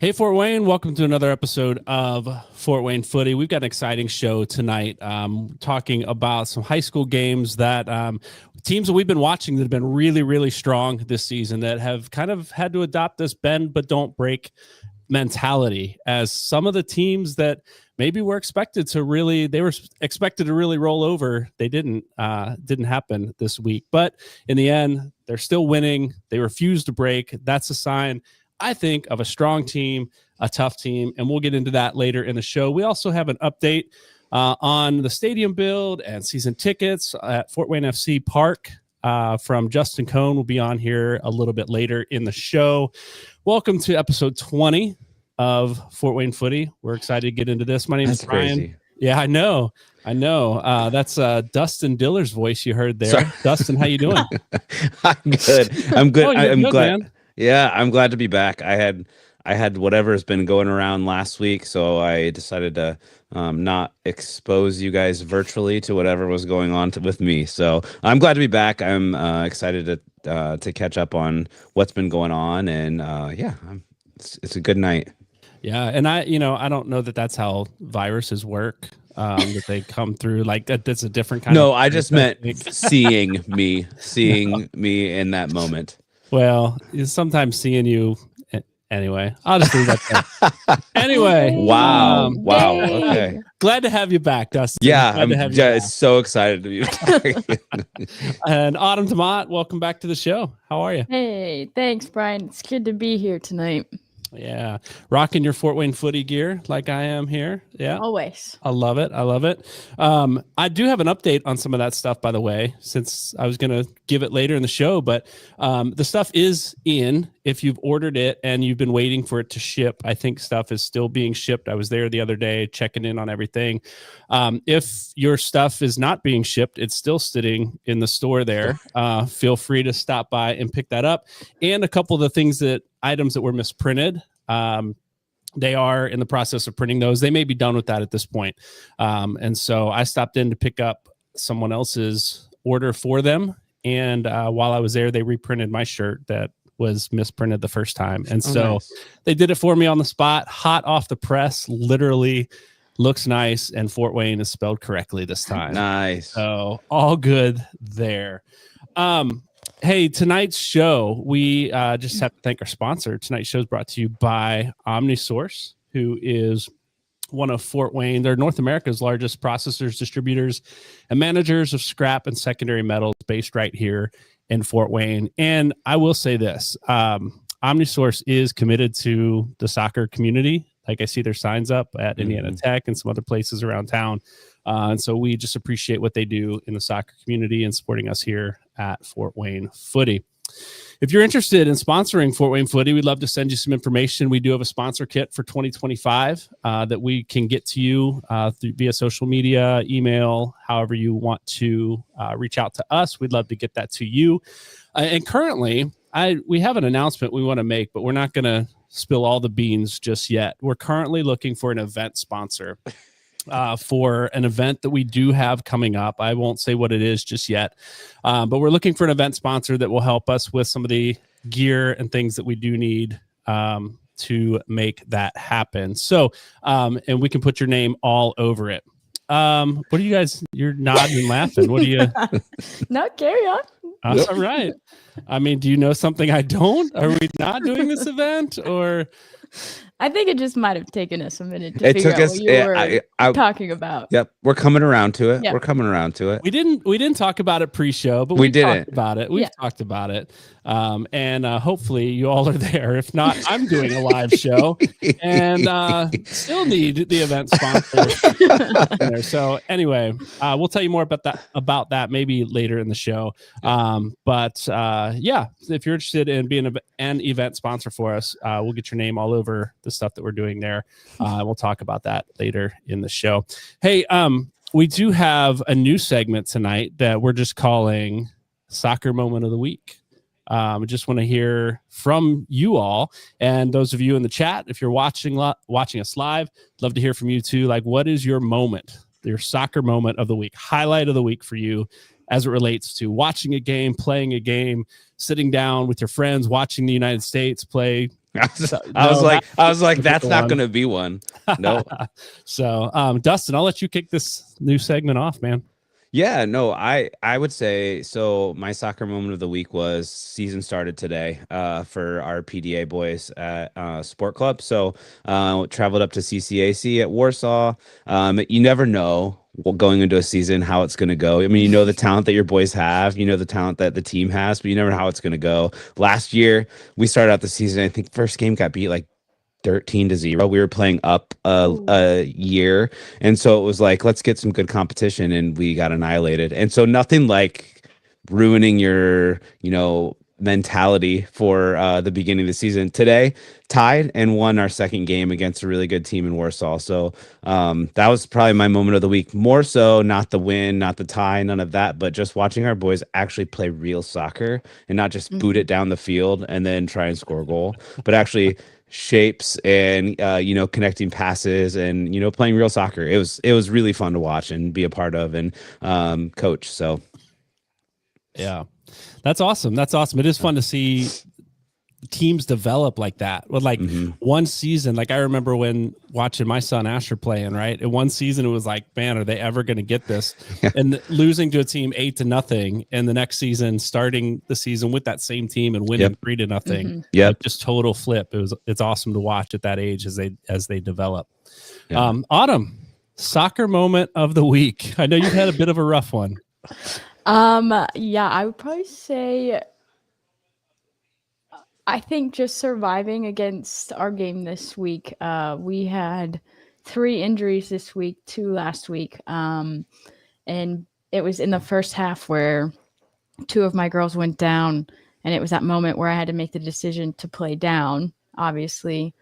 Hey, Fort Wayne, welcome to another episode of Fort Wayne Footy. We've got an exciting show tonight, talking about some high school games that teams that we've been watching that have been really, really strong this season that have kind of had to adopt this bend but don't break mentality, as some of the teams that maybe were expected to really roll over, they didn't happen this week. But in the end, they're still winning. They refuse to break. That's a sign, I think, of a strong team, a tough team, and we'll get into that later in the show. We also have an update on the stadium build and season tickets at Fort Wayne FC Park from Justin Cohn. Will be on here a little bit later in the show. Welcome to episode 20 of Fort Wayne Footy. We're excited to get into this. My name is Brian. Crazy. Yeah, I know. That's Dustin Diller's voice you heard there. Sorry. Dustin, how you doing? I'm good. I'm good. I'm glad. Man. Yeah, I'm glad to be back. I had whatever's been going around last week, so I decided to not expose you guys virtually to whatever was going on with me. So I'm glad to be back. I'm excited to catch up on what's been going on, and it's a good night. Yeah, and I don't know that that's how viruses work. That they come through like that. That's a different kind. No, I just meant seeing me in that moment. Well, sometimes seeing you. Anyway, I'll just leave that there. Anyway. Wow. Okay. Glad to have you back, Dustin. Yeah, I'm just so excited to be back. And Autumn Tomat, welcome back to the show. How are you? Hey, thanks, Brian. It's good to be here tonight. Yeah. Rocking your Fort Wayne Footy gear like I am here. Yeah. Always. I love it. I do have an update on some of that stuff, by the way, since I was going to give it later in the show, but the stuff is in. If you've ordered it and you've been waiting for it to ship, I think stuff is still being shipped. I was there the other day checking in on everything. If your stuff is not being shipped, it's still sitting in the store there. Feel free to stop by and pick that up. And a couple of the items that were misprinted, they are in the process of printing those. They may be done with that at this point. And so I stopped in to pick up someone else's order for them. And while I was there, they reprinted my shirt that was misprinted the first time. And nice. They did it for me on the spot, hot off the press, literally looks nice. And Fort Wayne is spelled correctly this time. Nice. So all good there. Hey, tonight's show, we just have to thank our sponsor. Tonight's show is brought to you by OmniSource, who is one of Fort Wayne. They're North America's largest processors, distributors, and managers of scrap and secondary metals based right here in Fort Wayne. And I will say this, OmniSource is committed to the soccer community. Like I see their signs up at Indiana Tech and some other places around town. And so we just appreciate what they do in the soccer community and supporting us here at Fort Wayne Footy. If you're interested in sponsoring Fort Wayne Footy, we'd love to send you some information. We do have a sponsor kit for 2025 that we can get to you via social media, email, however you want to reach out to us. We'd love to get that to you. And currently, we have an announcement we want to make, but we're not going to spill all the beans just yet. We're currently looking for an event sponsor for an event that we do have coming up. I won't say what it is just yet, but we're looking for an event sponsor that will help us with some of the gear and things that we do need to make that happen. So, and we can put your name all over it. What are you guys? You're nodding and laughing. What do you? No, carry on. That's all right. I mean, do you know something I don't? Are we not doing this event, or? I think it just might have taken us a minute to figure out what you were talking about. Yep, we're coming around to it. Yep. We're coming around to it. We didn't talk about it pre-show, but we didn't talked about it. We've talked about it, and hopefully you all are there. If not, I'm doing a live show and still need the event sponsor. So anyway, we'll tell you more about that maybe later in the show. But if you're interested in being an event sponsor for us, we'll get your name all over the stuff that we're doing there. We'll talk about that later in the show. Hey, we do have a new segment tonight that we're just calling Soccer Moment of the Week. I just want to hear from you all, and those of you in the chat, if you're watching us live, love to hear from you too. Like, what is your moment, your soccer moment of the week, highlight of the week for you as it relates to watching a game, playing a game, sitting down with your friends, watching the United States play I was like, that's not going to be one. No. So, Dustin, I'll let you kick this new segment off, man. Yeah, no, I would say so. My soccer moment of the week was season started today for our PDA boys at Sport Club. So traveled up to CCAC at Warsaw. You never know going into a season how it's going to go. I mean, you know the talent that your boys have, you know the talent that the team has, but you never know how it's going to go. Last year, we started out the season, I think first game got beat like 13-0. We were playing up a year, and so it was like, let's get some good competition, and we got annihilated. And so nothing like ruining your mentality for the beginning of the season. Today tied and won our second game against a really good team in Warsaw. So that was probably my moment of the week. More so not the win, not the tie, none of that, but just watching our boys actually play real soccer and not just boot it down the field and then try and score a goal, but actually shapes and connecting passes and playing real soccer. It was really fun to watch and be a part of and coach. So yeah, that's awesome. It is fun to see teams develop like that. With one season, like I remember when watching my son Asher playing, right? In one season, it was like, man, are they ever going to get this? And losing to a team 8-0, and the next season starting the season with that same team and winning 3-0. Yeah, just total flip. It's awesome to watch at that age as they develop. Yeah. Autumn, soccer moment of the week. I know you've had a bit of a rough one. Yeah, I would probably say I think just surviving against our game this week. We had 3 injuries this week, 2 last week. And it was in the first half where 2 of my girls went down, and it was that moment where I had to make the decision to play down, obviously.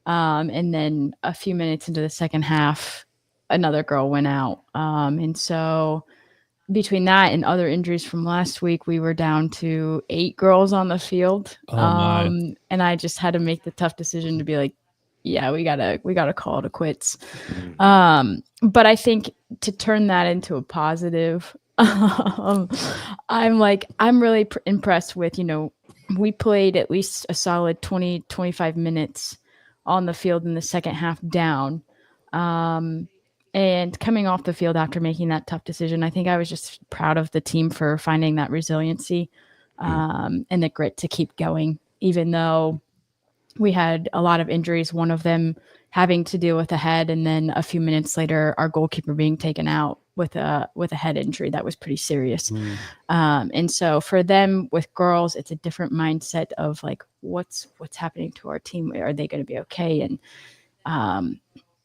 And then a few minutes into the second half, another girl went out. And so between that and other injuries from last week, we were down to 8 girls on the field. And I just had to make the tough decision to be like, yeah, we gotta call it quits. But I think to turn that into a positive, I'm really impressed with, we played at least a solid 20-25 minutes on the field in the second half down. And coming off the field after making that tough decision, I think I was just proud of the team for finding that resiliency and the grit to keep going, even though we had a lot of injuries, one of them having to deal with a head, and then a few minutes later, our goalkeeper being taken out with a head injury that was pretty serious. And so for them with girls, it's a different mindset of like, what's happening to our team? Are they going to be okay? And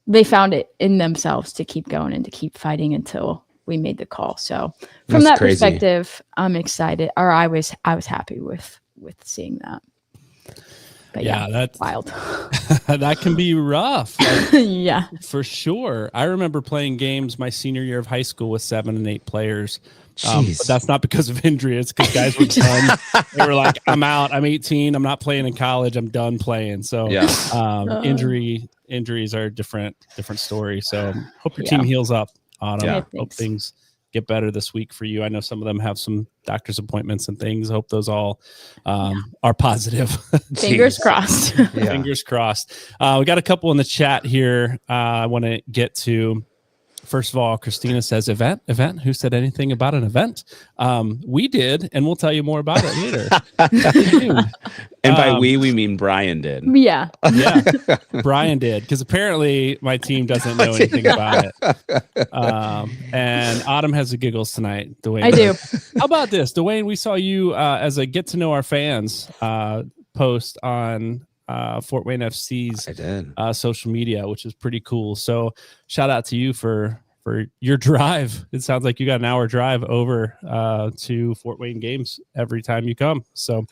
they found it in themselves to keep going and to keep fighting until we made the call. So from that perspective, I'm excited, or I was happy with seeing that. But yeah, that's wild. That can be rough. Yeah, for sure. I remember playing games my senior year of high school with 7 and 8 players. But that's not because of injury. It's because guys were done. They were like, I'm out. I'm 18. I'm not playing in college. I'm done playing. So injuries are a different story. So hope your team heals up, Autumn. Yeah, hope things get better this week for you. I know some of them have some doctor's appointments and things. I hope those all are positive. Fingers crossed. Fingers crossed. We got a couple in the chat here I want to get to. First of all, Christina says, event? Who said anything about an event? We did, and we'll tell you more about it later. And by we mean Brian did. Yeah. Brian did, because apparently my team doesn't know anything about it. And Autumn has the giggles tonight, Dwayne. I do. How about this, Dwayne? We saw you as a get to know our fans post on Fort Wayne FC's social media, which is pretty cool. So shout out to you for your drive. It sounds like you got an hour drive over to Fort Wayne games every time you come. So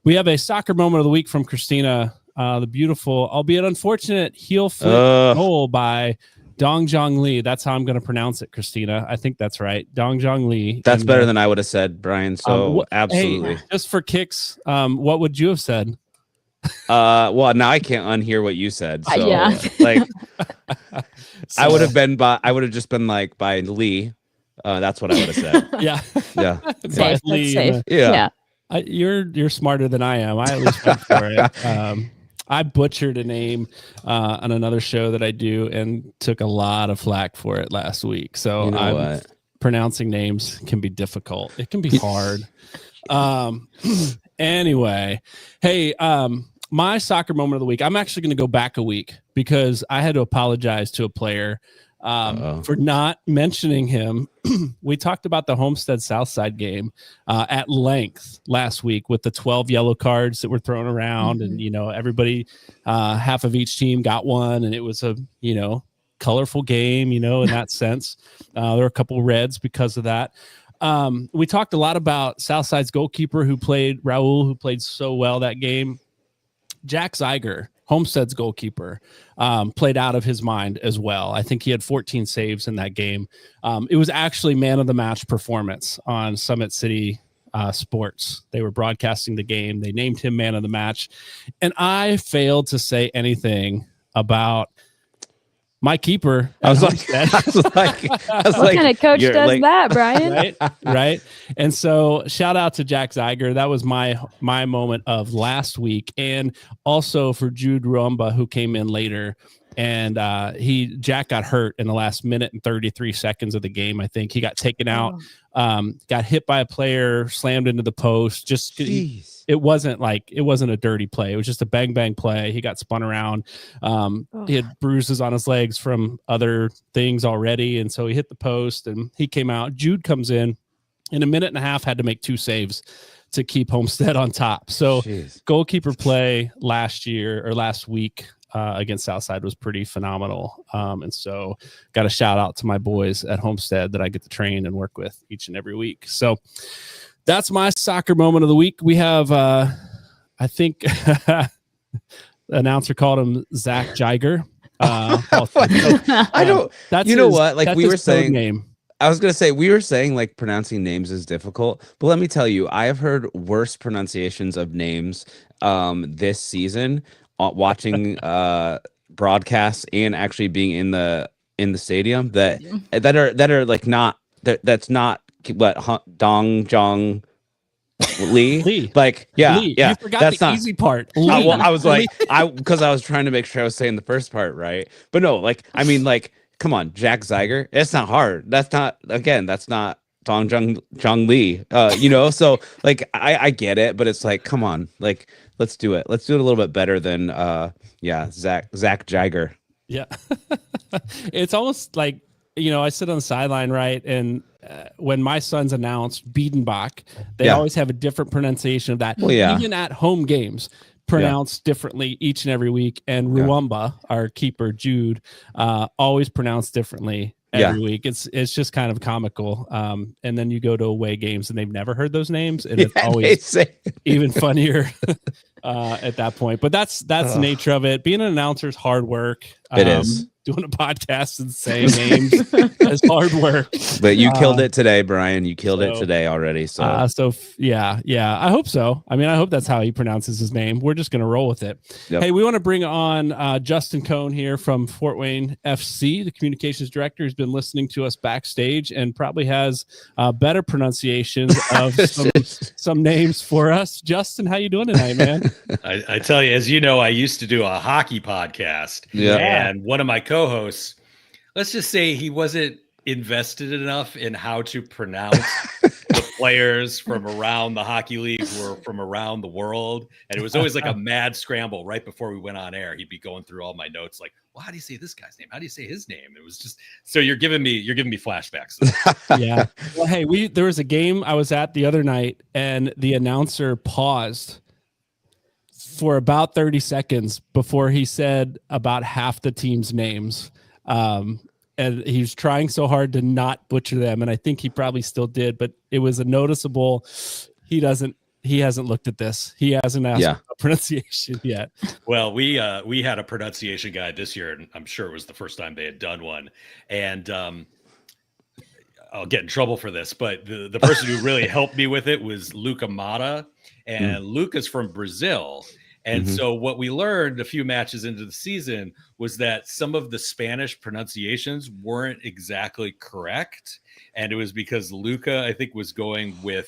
we have a soccer moment of the week from Christina, the beautiful, albeit unfortunate, heel flip goal by Dongjong Lee. That's how I'm going to pronounce it, Christina. I think that's right. Dongjong Lee. That's better than I would have said, Brian. So absolutely. Hey, just for kicks, what would you have said? Well, now I can't unhear what you said. So so, I would have just been like by Lee. That's what I would have said. Yeah. Safe. Lee, Safe. Yeah. You're smarter than I am. I at least went for it. I butchered a name on another show that I do and took a lot of flack for it last week. So You know what? Pronouncing names can be difficult. It can be hard. Anyway, hey, my soccer moment of the week. I'm actually going to go back a week because I had to apologize to a player for not mentioning him. We talked about the Homestead Southside game at length last week with the 12 yellow cards that were thrown around, and everybody, half of each team got one, and it was a colorful game, in that sense. There were a couple reds because of that. We talked a lot about Southside's goalkeeper Raul, who played so well that game. Jack Zeiger, Homestead's goalkeeper, played out of his mind as well. I think he had 14 saves in that game. It was actually man of the match performance on Summit City Sports. They were broadcasting the game. They named him man of the match. And I failed to say anything about my keeper. I was like, what kind of coach does that, Brian? Right. And so shout out to Jack Zeiger. That was my moment of last week. And also for Jude Ruamba, who came in later. And Jack got hurt in the last minute and 33 seconds of the game. I think he got taken out, got hit by a player, slammed into the post. It wasn't a dirty play. It was just a bang bang play. He got spun around. He had bruises on his legs from other things already, and so he hit the post and he came out. Jude comes in a minute and a half, had to make 2 saves to keep Homestead on top. So goalkeeper play last week against Southside was pretty phenomenal. And so got a shout out to my boys at Homestead that I get to train and work with each and every week. So that's my soccer moment of the week. We have, I think the announcer called him Zach Jiger. I don't, like we were saying, name. I was going to say, we were saying like pronouncing names is difficult, but let me tell you, I have heard worse pronunciations of names this season watching broadcasts and actually being in the stadium that are like not that's not what Dong Jong Lee. Like Lee. You forgot the easy part. I was like because I was trying to make sure I was saying the first part right, but no, like I mean, like come on, Jack Zeiger. It's not hard. That's not Dong Jong Lee. So like I get it, but it's like come on, like let's do it. Let's do it a little bit better than Zach Jiger. Yeah. It's almost like, I sit on the sideline, right? And when my son's announced Biedenbach, they always have a different pronunciation of that. Well, yeah. Even at home games, pronounced differently each and every week. And Ruamba, our keeper, Jude, always pronounced differently every week. It's just kind of comical. And then you go to away games and they've never heard those names, and it's always even funnier at that point. But that's the nature of it. Being an announcer is hard work. It is. Doing a podcast and saying names is hard work. But you killed it today, Brian. You killed it today already. So yeah. I hope so. I mean, I hope that's how he pronounces his name. We're just going to roll with it. Yep. Hey, we want to bring on Justin Cohn here from Fort Wayne FC, the communications director, who's been listening to us backstage and probably has better pronunciations of some names for us. Justin, how you doing tonight, man? I tell you, as you know, I used to do a hockey podcast. Yeah. And one of my co-hosts, let's just say he wasn't invested enough in how to pronounce the players from around the hockey league who were from around the world. And it was always like a mad scramble right before we went on air. He'd be going through all my notes like, well, how do you say this guy's name? How do you say his name? It was just, so you're giving me flashbacks. Yeah. Well, hey, there was a game I was at the other night and the announcer paused for about 30 seconds before he said about half the team's names. And he was trying so hard to not butcher them. And I think he probably still did, but it was a noticeable, he hasn't looked at this. He hasn't asked a pronunciation yet. Well, we had a pronunciation guide this year, and I'm sure it was the first time they had done one. And I'll get in trouble for this, but the person who really helped me with it was Luca Mata. And Luca's from Brazil. And so what we learned a few matches into the season was that some of the Spanish pronunciations weren't exactly correct. And it was because Luca, I think, was going with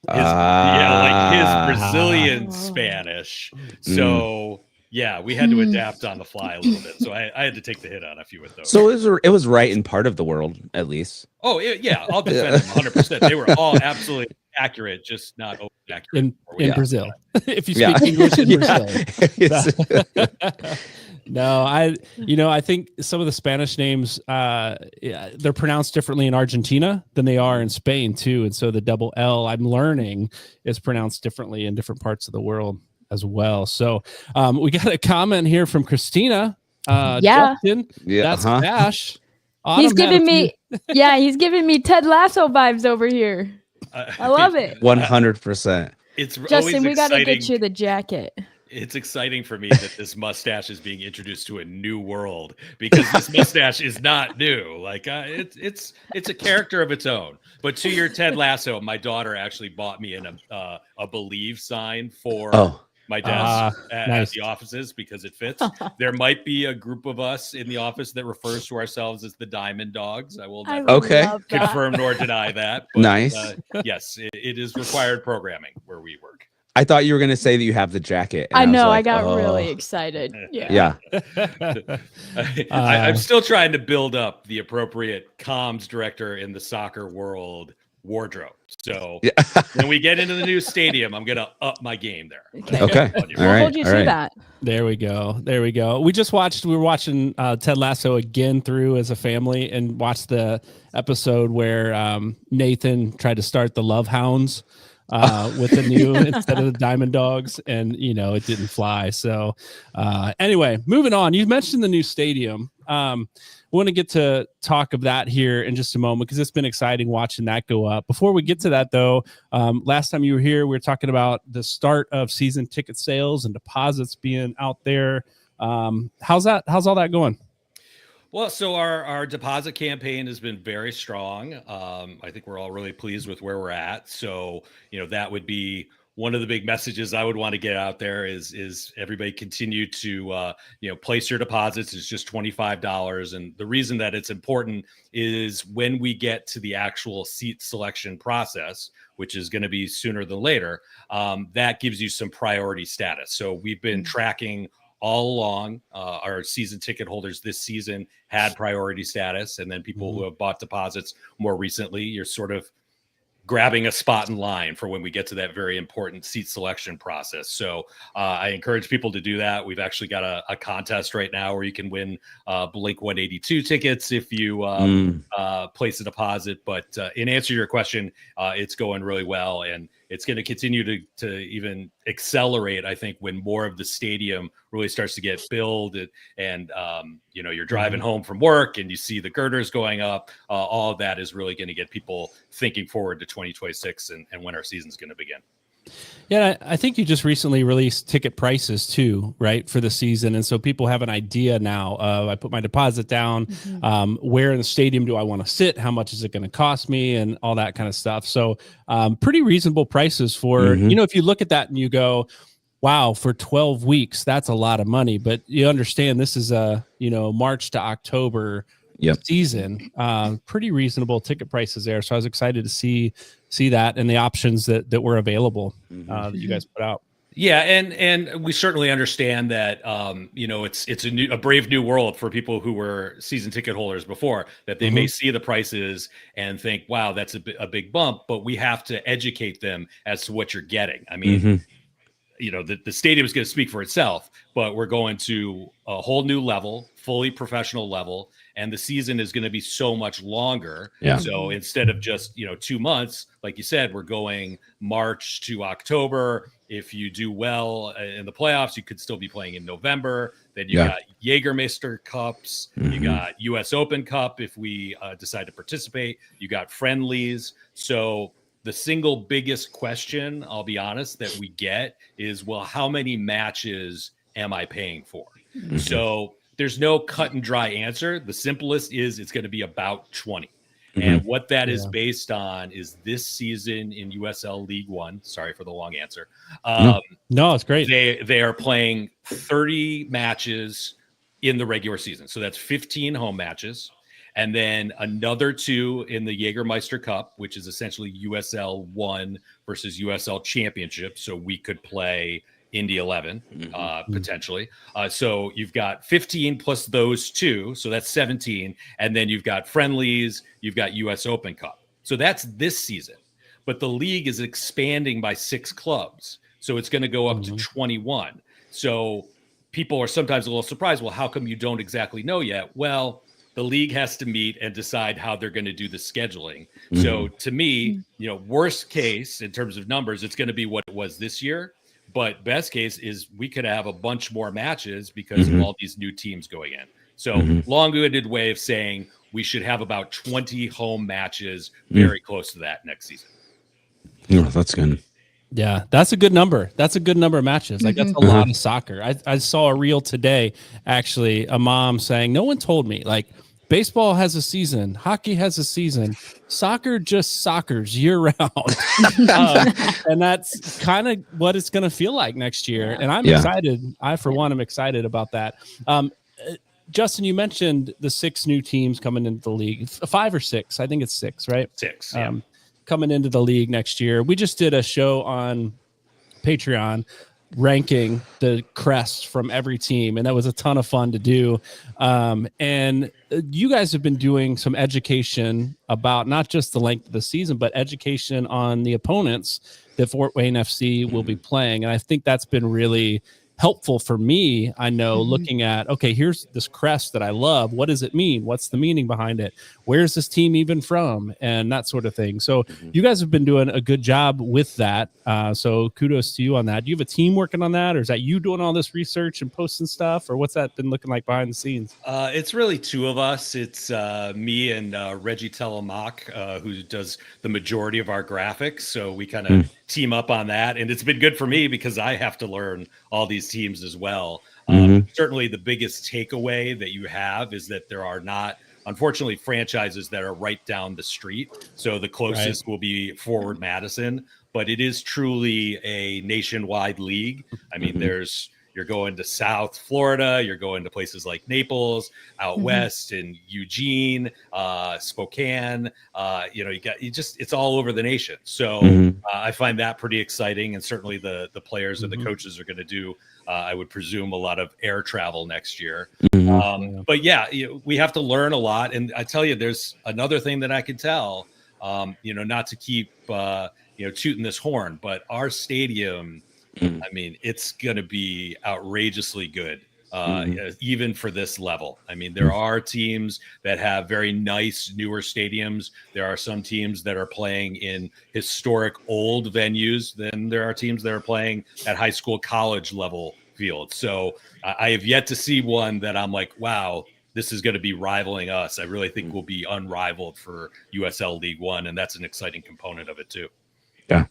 Like his Ah. Brazilian Oh. Spanish. So yeah, we had to adapt on the fly a little bit. So I had to take the hit on a few with those. So it was right in part of the world, at least. Oh yeah, I'll defend them 100%. They were all absolutely accurate, just not accurate in Brazil. If you speak Yeah. English in Brazil. It's- No, I think some of the Spanish names, they're pronounced differently in Argentina than they are in Spain too. And so the double L, I'm learning, is pronounced differently in different parts of the world as well. So we got a comment here from Christina. Yeah. Justin, Yeah, that's Bash. He's giving me Ted Lasso vibes over here. I love it. 100%. It's Justin, always we got to exciting. get you the jacket. It's exciting for me that this mustache is being introduced to a new world, because this mustache is not new. Like it's a character of its own. But to your Ted Lasso, my daughter actually bought me a Believe sign for my desk at the offices because it fits. There might be a group of us in the office that refers to ourselves as the Diamond Dogs. I will never confirm nor deny that. But, nice. Yes, it is required programming where we work. I thought you were going to say that you have the jacket. I know. I got really excited. Yeah. I'm still trying to build up the appropriate comms director in the soccer world wardrobe. So when we get into the new stadium, I'm going to up my game there. Okay. We'll hold you to that. There we go. We were watching Ted Lasso again through as a family, and watched the episode where Nathan tried to start the Love Hounds with the new instead of the Diamond Dogs, and it didn't fly. So anyway, moving on. You mentioned the new stadium. We want to get to talk of that here in just a moment, because it's been exciting watching that go up. Before we get to that, though, last time you were here, we were talking about the start of season ticket sales and deposits being out there. How's all that going? Well, so our deposit campaign has been very strong. I think we're all really pleased with where we're at. So, that would be one of the big messages I would want to get out there is everybody continue to, place your deposits. It's just $25. And the reason that it's important is when we get to the actual seat selection process, which is going to be sooner than later, that gives you some priority status. So we've been tracking all along. Our season ticket holders this season had priority status, and then people who have bought deposits more recently, you're sort of grabbing a spot in line for when we get to that very important seat selection process. So I encourage people to do that. We've actually got a contest right now where you can win Blink 182 tickets if you place a deposit. But in answer to your question, it's going really well, and it's going to continue to even accelerate, I think, when more of the stadium really starts to get built, and you're driving home from work and you see the girders going up. All of that is really going to get people thinking forward to 2026 and when our season's going to begin. Yeah, I think you just recently released ticket prices too, right, for the season. And so people have an idea now of, I put my deposit down, where in the stadium do I want to sit? How much is it going to cost me? And all that kind of stuff. So pretty reasonable prices for, if you look at that and you go, wow, for 12 weeks, that's a lot of money. But you understand this is a, March to October season, pretty reasonable ticket prices there. So I was excited to see that and the options that were available that you guys put out. Yeah, and we certainly understand that it's a brave new world for people who were season ticket holders before, that they may see the prices and think, wow, that's a big bump, but we have to educate them as to what you're getting. I mean, the stadium is going to speak for itself, but we're going to a whole new level, fully professional level, and the season is going to be so much longer. Yeah. So instead of just 2 months, like you said, we're going March to October. If you do well in the playoffs, you could still be playing in November. Then you got Jägermeister Cups. You got U.S. Open Cup if we decide to participate. You got friendlies. So the single biggest question, I'll be honest, that we get is, well, how many matches am I paying for? So there's no cut and dry answer. The simplest is it's going to be about 20. And what that is based on is this season in USL League One. Sorry for the long answer. No, it's great. They are playing 30 matches in the regular season. So that's 15 home matches. and then another 2 in the Jägermeister Cup, which is essentially USL 1 versus USL Championship. So we could play Indy 11 potentially. So you've got 15 plus those 2. So that's 17. And then you've got friendlies, you've got US Open Cup. So that's this season. But the league is expanding by 6 clubs. So it's going to go up to 21. So people are sometimes a little surprised. Well, how come you don't exactly know yet? Well, the league has to meet and decide how they're going to do the scheduling. So to me, worst case in terms of numbers, it's going to be what it was this year. But best case is we could have a bunch more matches because of all these new teams going in. So long-winded way of saying we should have about 20 home matches, very close to that next season. Oh, that's good. Yeah, that's a good number. That's a good number of matches. Like that's a lot of soccer. I saw a reel today, actually, a mom saying, no one told me, like, baseball has a season, hockey has a season, soccer just soccers year round. And that's kind of what it's going to feel like next year. And I'm excited. I, for one, am excited about that. Justin, you mentioned the 6 new teams coming into the league, 5 or 6. I think it's 6, right? 6. Coming into the league next year. We just did a show on Patreon ranking the crests from every team, and that was a ton of fun to do. And you guys have been doing some education about not just the length of the season, but education on the opponents that Fort Wayne FC will be playing. And I think that's been really helpful for me. I know looking at, okay, here's this crest that I love. What does it mean? What's the meaning behind it? Where's this team even from? And that sort of thing. So you guys have been doing a good job with that. So kudos to you on that. Do you have a team working on that, or is that you doing all this research and posting stuff, or what's that been looking like behind the scenes? It's really 2 of us. It's me and Reggie Telemaque, who does the majority of our graphics. So we kind of team up on that. And it's been good for me because I have to learn all these teams as well. Certainly the biggest takeaway that you have is that there are not, unfortunately, franchises that are right down the street. So the closest will be Forward Madison, but it is truly a nationwide league. I mean, you're going to South Florida, you're going to places like Naples, out west in Eugene, Spokane. It's all over the nation. So I find that pretty exciting, and certainly the players and the coaches are going to do, I would presume, a lot of air travel next year. But we have to learn a lot. And I tell you, there's another thing that I can tell. Not to keep tooting this horn, but our stadium, I mean, it's going to be outrageously good, even for this level. I mean, there are teams that have very nice, newer stadiums. There are some teams that are playing in historic old venues. Then there are teams that are playing at high school, college level fields. So I have yet to see one that I'm like, wow, this is going to be rivaling us. I really think we'll be unrivaled for USL League One, and that's an exciting component of it too. Yeah.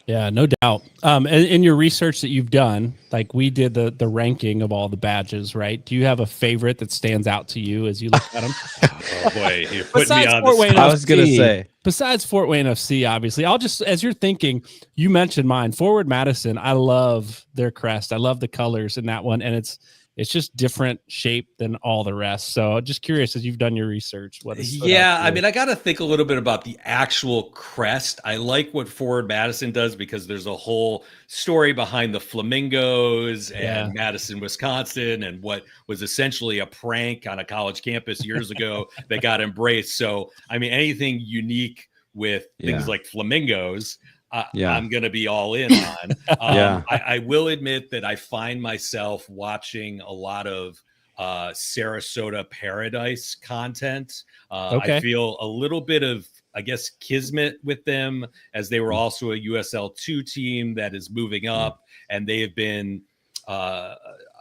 Yeah, no doubt. In your research that you've done, like we did the ranking of all the badges, right? Do you have a favorite that stands out to you as you look at them? Oh boy, you're putting me on Fort Wayne I was going to say. Besides Fort Wayne FC, obviously, I'll just, as you're thinking, you mentioned mine, Forward Madison. I love their crest. I love the colors in that one, and it's just different shape than all the rest. So just curious, as you've done your research, what is I mean, I got to think a little bit about the actual crest. I like what Forward Madison does because there's a whole story behind the flamingos and Madison, Wisconsin, and what was essentially a prank on a college campus years ago that got embraced. So, I mean, anything unique with things like flamingos, I'm going to be all in on. I will admit that I find myself watching a lot of Sarasota Paradise content. I feel a little bit of, I guess, kismet with them, as they were also a USL2 team that is moving up, and they have been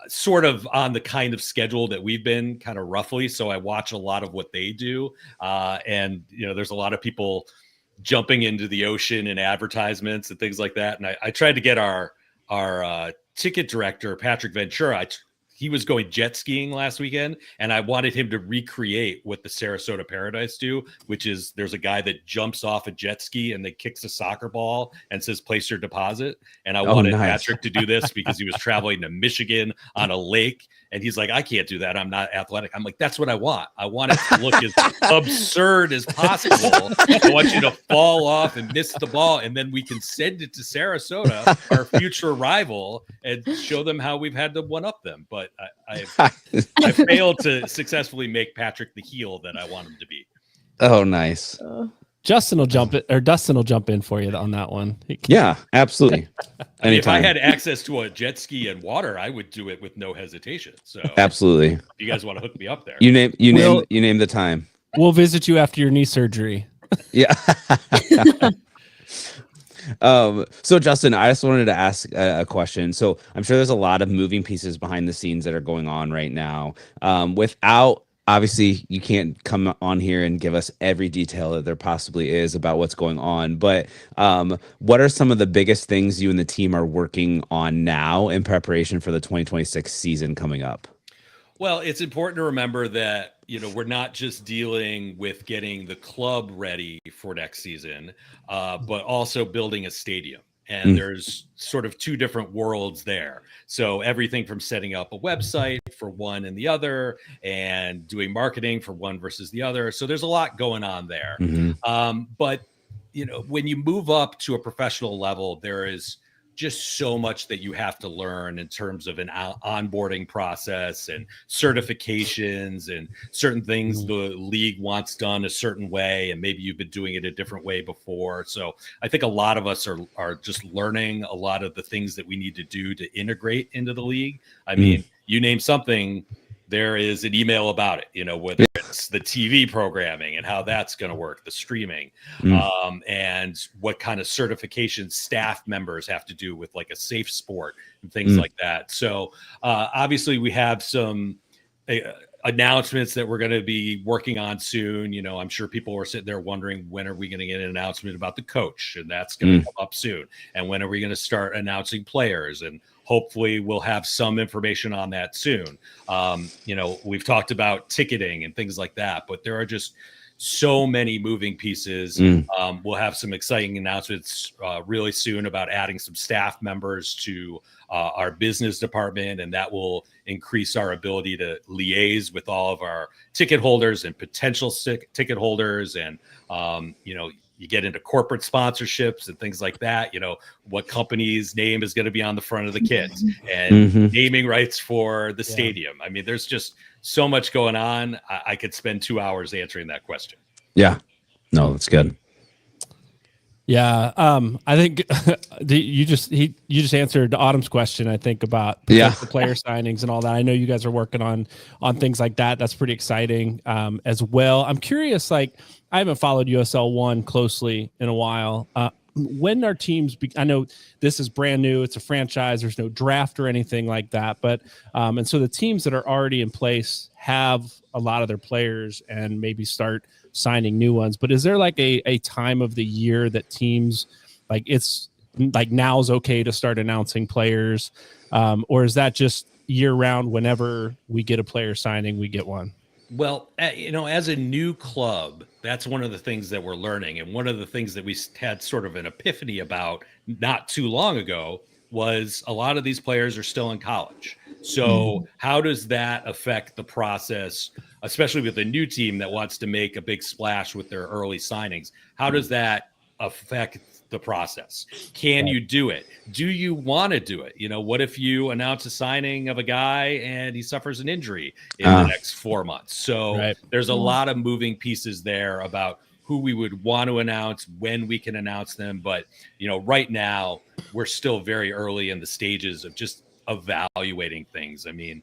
sort of on the kind of schedule that we've been, kind of roughly. So I watch a lot of what they do. And, there's a lot of people jumping into the ocean and advertisements and things like that. And I tried to get our ticket director, Patrick Ventura. He was going jet skiing last weekend, and I wanted him to recreate what the Sarasota Paradise do, which is there's a guy that jumps off a jet ski and then kicks a soccer ball and says, place your deposit. And I wanted Patrick to do this because he was traveling to Michigan on a lake, And he's like, I can't do that. I'm not athletic. I'm like, that's what I want. I want it to look as absurd as possible. I want you to fall off and miss the ball. And then we can send it to Sarasota, our future rival, and show them how we've had to one up them. But I failed to successfully make Patrick the heel that I want him to be. Oh, nice. Dustin will jump in for you on that one. Yeah, absolutely. I mean, if I had access to a jet ski and water, I would do it with no hesitation. So absolutely. If you guys want to hook me up there. You name the time. We'll visit you after your knee surgery. Yeah. So Justin, I just wanted to ask a question. So I'm sure there's a lot of moving pieces behind the scenes that are going on right now. Without Obviously, you can't come on here and give us every detail that there possibly is about what's going on. But what are some of the biggest things you and the team are working on now in preparation for the 2026 season coming up? Well, it's important to remember that, we're not just dealing with getting the club ready for next season, but also building a stadium. And there's sort of two different worlds there. So everything from setting up a website for one and the other, and doing marketing for one versus the other. So there's a lot going on there. But, when you move up to a professional level, there is just so much that you have to learn in terms of an onboarding process and certifications and certain things the league wants done a certain way, and maybe you've been doing it a different way before. So I think a lot of us are just learning a lot of the things that we need to do to integrate into the league. I mean, you name something, there is an email about it, whether it's the TV programming and how that's going to work, the streaming, and what kind of certification staff members have to do with like a safe sport and things like that. So obviously we have some announcements that we're going to be working on soon. I'm sure people are sitting there wondering, when are we going to get an announcement about the coach? And that's going to come up soon. And when are we going to start announcing players? And hopefully we'll have some information on that soon. We've talked about ticketing and things like that, but there are just so many moving pieces. We'll have some exciting announcements really soon about adding some staff members to our business department, and that will increase our ability to liaise with all of our ticket holders and potential ticket holders. And, you get into corporate sponsorships and things like that, what company's name is going to be on the front of the kits, and naming rights for the stadium. I mean, there's just so much going on. I could spend 2 hours answering that question. Yeah, no, that's good. Yeah, I think you just answered Autumn's question, I think, about the player signings and all that. I know you guys are working on things like that. That's pretty exciting as well. I'm curious, I haven't followed USL 1 closely in a while. When our teams, I know this is brand new, it's a franchise, there's no draft or anything like that, but and so the teams that are already in place have a lot of their players and maybe start signing new ones. But is there a time of the year that teams it's now is okay to start announcing players, or is that just year round? Whenever we get a player signing, we get one? Well, as a new club, that's one of the things that we're learning. And one of the things that we had sort of an epiphany about not too long ago was a lot of these players are still in college. So how does that affect the process, especially with a new team that wants to make a big splash with their early signings? How does that affect the process? Can you do it? Do you want to do it? What if you announce a signing of a guy and he suffers an injury in the next 4 months? So there's a lot of moving pieces there about who we would want to announce, when we can announce them. But, right now we're still very early in the stages of just evaluating things. I mean,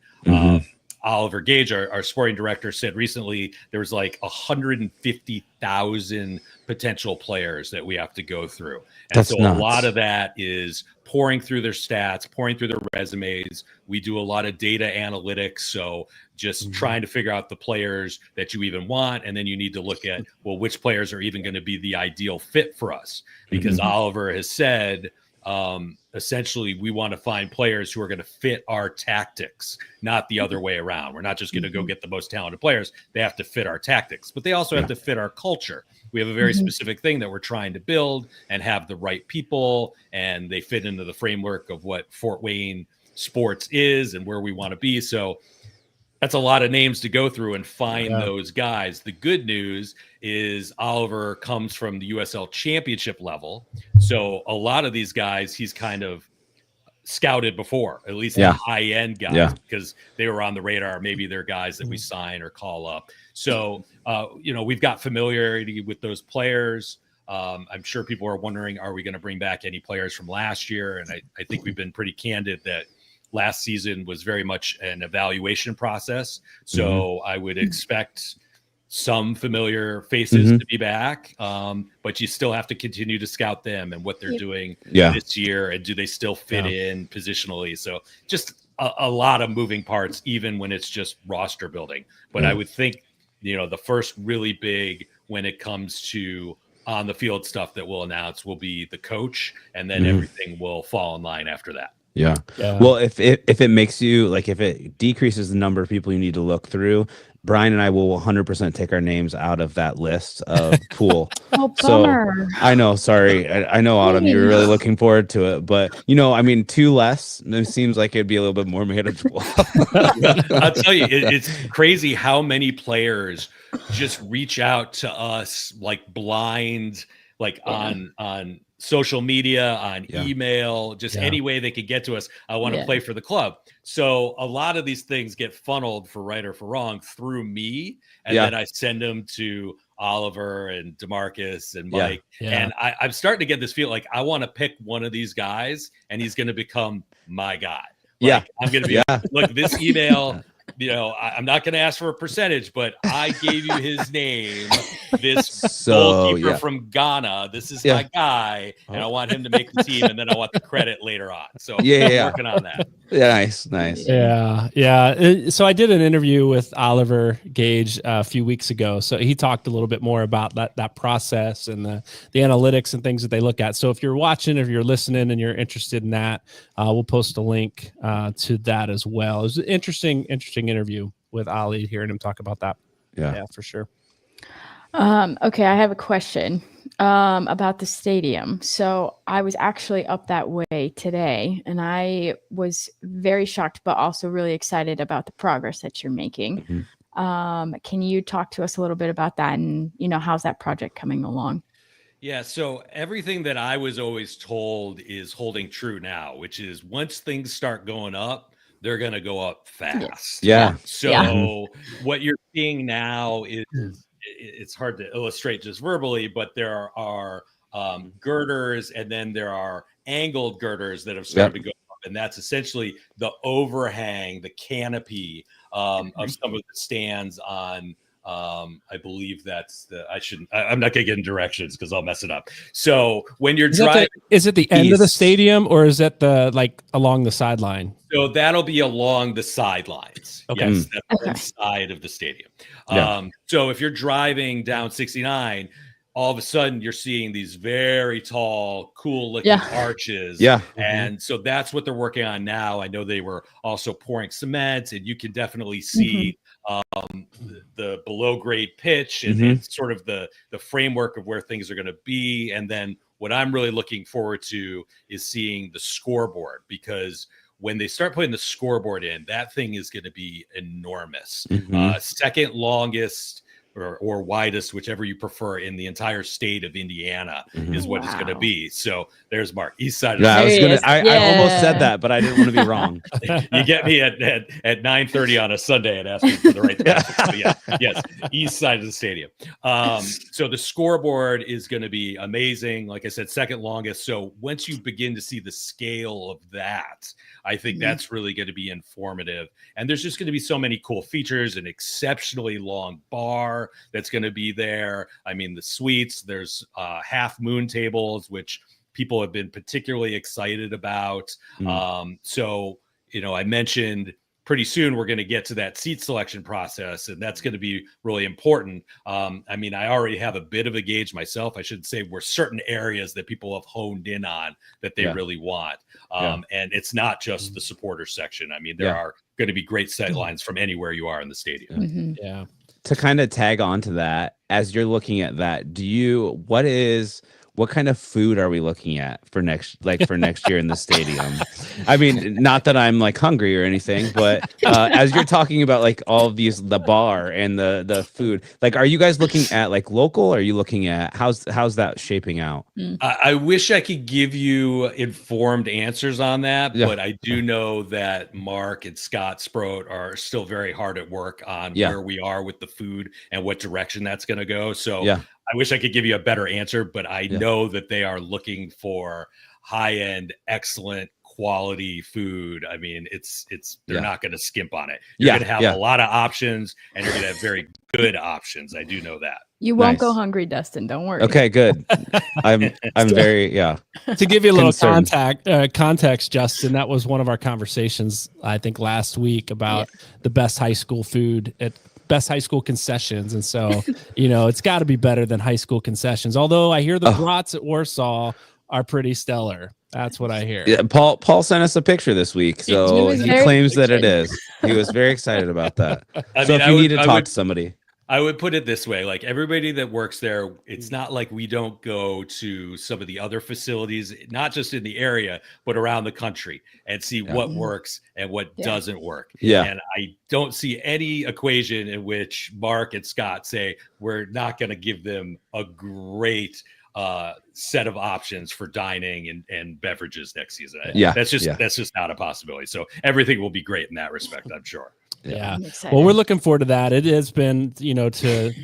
Oliver Gage, our sporting director, said recently there was 150,000 potential players that we have to go through. And That's so nuts. A lot of that is pouring through their stats, pouring through their resumes. We do a lot of data analytics. So just trying to figure out the players that you even want. And then you need to look at, well, which players are even going to be the ideal fit for us? Because Oliver has said, essentially, we want to find players who are going to fit our tactics, not the other way around. We're not just going to go get the most talented players. They have to fit our tactics, but they also have to fit our culture. We have a very specific thing that we're trying to build and have the right people, and they fit into the framework of what Fort Wayne sports is and where we want to be. So that's a lot of names to go through and find those guys. The good news is Oliver comes from the USL championship level. So a lot of these guys, he's kind of scouted before, at least the high end guys, because they were on the radar. Maybe they're guys that we sign or call up. So, we've got familiarity with those players. I'm sure people are wondering, are we going to bring back any players from last year? And I think we've been pretty candid that last season was very much an evaluation process. So I would expect some familiar faces to be back, but you still have to continue to scout them and what they're doing this year, and do they still fit in positionally. So just a lot of moving parts, even when it's just roster building. But I would think, the first really big when it comes to on the field stuff that we'll announce will be the coach, and then everything will fall in line after that. Yeah. Well, if it makes you, like, if it decreases the number of people you need to look through, Brian and I will 100% take our names out of that list of pool. So I know, sorry. I know, Autumn, you were really looking forward to it, but two less, it seems like it'd be a little bit more manageable. I'll tell you, it's crazy how many players just reach out to us like blind, like on social media, on email, just any way they could get to us. I want to play for the club. So a lot of these things get funneled, for right or for wrong, through me. And then I send them to Oliver and DeMarcus and Mike. And I'm starting to get this feel like I want to pick one of these guys and he's going to become my guy. Like, I'm going to be look, this email, I'm not going to ask for a percentage, but I gave you his name, this goalkeeper from Ghana. This is my guy, and I want him to make the team, and then I want the credit later on. So I'm working on that. Nice. Yeah. So I did an interview with Oliver Gage a few weeks ago. So he talked a little bit more about that process and the analytics and things that they look at. So if you're watching, if you're listening and you're interested in that, we'll post a link to that as well. It was an interesting interview with Ollie, hearing him talk about that. Yeah, for sure. Okay, I have a question about the stadium. So I was actually up that way today, and I was very shocked, but also really excited about the progress that you're making. Can you talk to us a little bit about that, and how's that project coming along? Yeah, so everything that I was always told is holding true now, which is once things start going up, they're going to go up fast. So what you're seeing now is, it's hard to illustrate just verbally, but there are girders, and then there are angled girders that have started to go up. And that's essentially the overhang, the canopy of some of the stands on, I believe that's I'm not going to get in directions because I'll mess it up. So when you're driving, is it the end of the stadium, or is that along the sideline? So that'll be along the sidelines. Okay. Yes, that's the side of the stadium. So if you're driving down 69, all of a sudden you're seeing these very tall, cool looking arches. And so that's what they're working on now. I know they were also pouring cement, and you can definitely see the below grade pitch and it's sort of the framework of where things are going to be. And then what I'm really looking forward to is seeing the scoreboard, because when they start putting the scoreboard in, that thing is going to be enormous. Second longest or widest, whichever you prefer, in the entire state of Indiana is what it's going to be. So there's Mark, east side of the I almost said that, but I didn't want to be wrong. You get me at 9:30 on a Sunday and ask me for the right time. Yes, east side of the stadium. So the scoreboard is going to be amazing. Like I said, second longest. So once you begin to see the scale of that, I think that's really going to be informative. And there's just going to be so many cool features, an exceptionally long bar that's going to be there. I mean, the suites, there's half moon tables, which people have been particularly excited about. So, I mentioned pretty soon we're going to get to that seat selection process, and that's going to be really important. I mean, I already have a bit of a gauge myself. I should say we're certain areas that people have honed in on that they really want. And it's not just the supporter section. I mean, there are going to be great sight lines from anywhere you are in the stadium. To kind of tag on to that, as you're looking at that, what is what kind of food are we looking at for next year in the stadium? I mean, not that I'm like hungry or anything, but as you're talking about like all of these, the bar and the food, like, are you guys looking at like local? Or are you looking at how's that shaping out? I wish I could give you informed answers on that, but I do know that Mark and Scott Sproat are still very hard at work on where we are with the food and what direction that's going to go. So I wish I could give you a better answer, but I know that they are looking for high-end, excellent quality food. I mean, they're not going to skimp on it. You're going to have a lot of options, and you're going to have very good options. I do know that. You won't go hungry, Dustin. Don't worry. Okay, good. I'm very To give you a little context, Justin, that was one of our conversations, I think, last week about the best high school food at best high school concessions. And so, it's got to be better than high school concessions. Although I hear the brats at Warsaw are pretty stellar. That's what I hear. Yeah, Paul sent us a picture this week, so he claims that it is. He was very excited about that. If you need to talk to somebody, I would put it this way, like everybody that works there, it's not like we don't go to some of the other facilities, not just in the area, but around the country and see what works and what doesn't work. Yeah. And I don't see any equation in which Mark and Scott say we're not going to give them a great set of options for dining and beverages next season. That's just not a possibility. So everything will be great in that respect, I'm sure. Yeah. Well, we're looking forward to that. It has been, to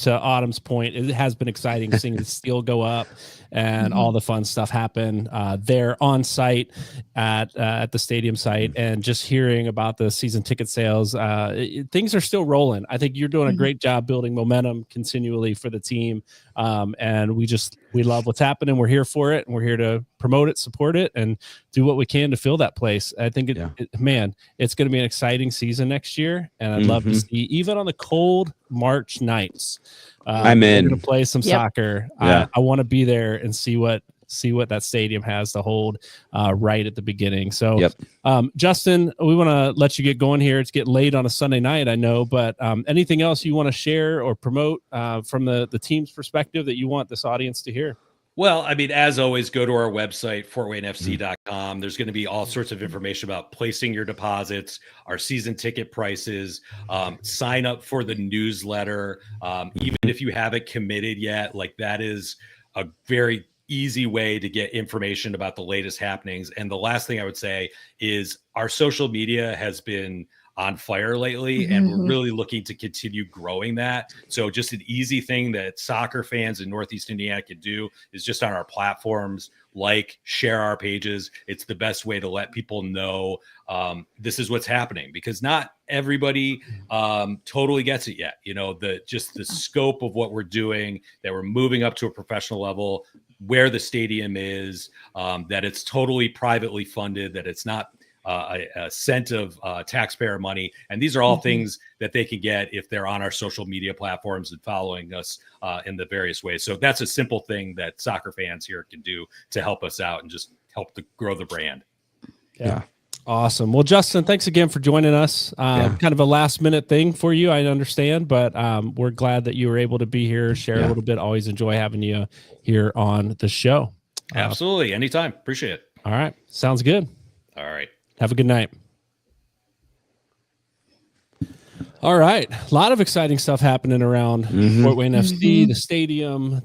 Autumn's point, it has been exciting seeing the steel go up and all the fun stuff happen there on site at the stadium site, and just hearing about the season ticket sales. Things are still rolling. I think you're doing a great job building momentum continually for the team. And we love what's happening. We're here for it, and we're here to promote it, support it, and do what we can to fill that place. I think it's going to be an exciting season next year. And I'd love to see, even on the cold March nights, I'm in to play some soccer. I want to be there and see what that stadium has to hold right at the beginning. So, Justin, we want to let you get going here. It's getting late on a Sunday night, I know, but anything else you want to share or promote from the team's perspective that you want this audience to hear? Well, I mean, as always, go to our website, fortwaynfc.com. There's going to be all sorts of information about placing your deposits, our season ticket prices, sign up for the newsletter. Even if you haven't committed yet, like, that is a very easy way to get information about the latest happenings. And the last thing I would say is our social media has been on fire lately, and we're really looking to continue growing that. So just an easy thing that soccer fans in Northeast Indiana can do is just on our platforms, share our pages. It's the best way to let people know this is what's happening, because not everybody totally gets it yet. The scope of what we're doing, that we're moving up to a professional level, where the stadium is, that it's totally privately funded, that it's not a cent of taxpayer money. And these are all things that they can get if they're on our social media platforms and following us in the various ways. So that's a simple thing that soccer fans here can do to help us out and just help to grow the brand. Yeah. Awesome. Well, Justin, thanks again for joining us. Kind of a last minute thing for you, I understand, but we're glad that you were able to be here, share a little bit. Always enjoy having you here on the show. Absolutely. Anytime. Appreciate it. All right. Sounds good. All right. Have a good night. All right. A lot of exciting stuff happening around Fort Wayne FC, the stadium,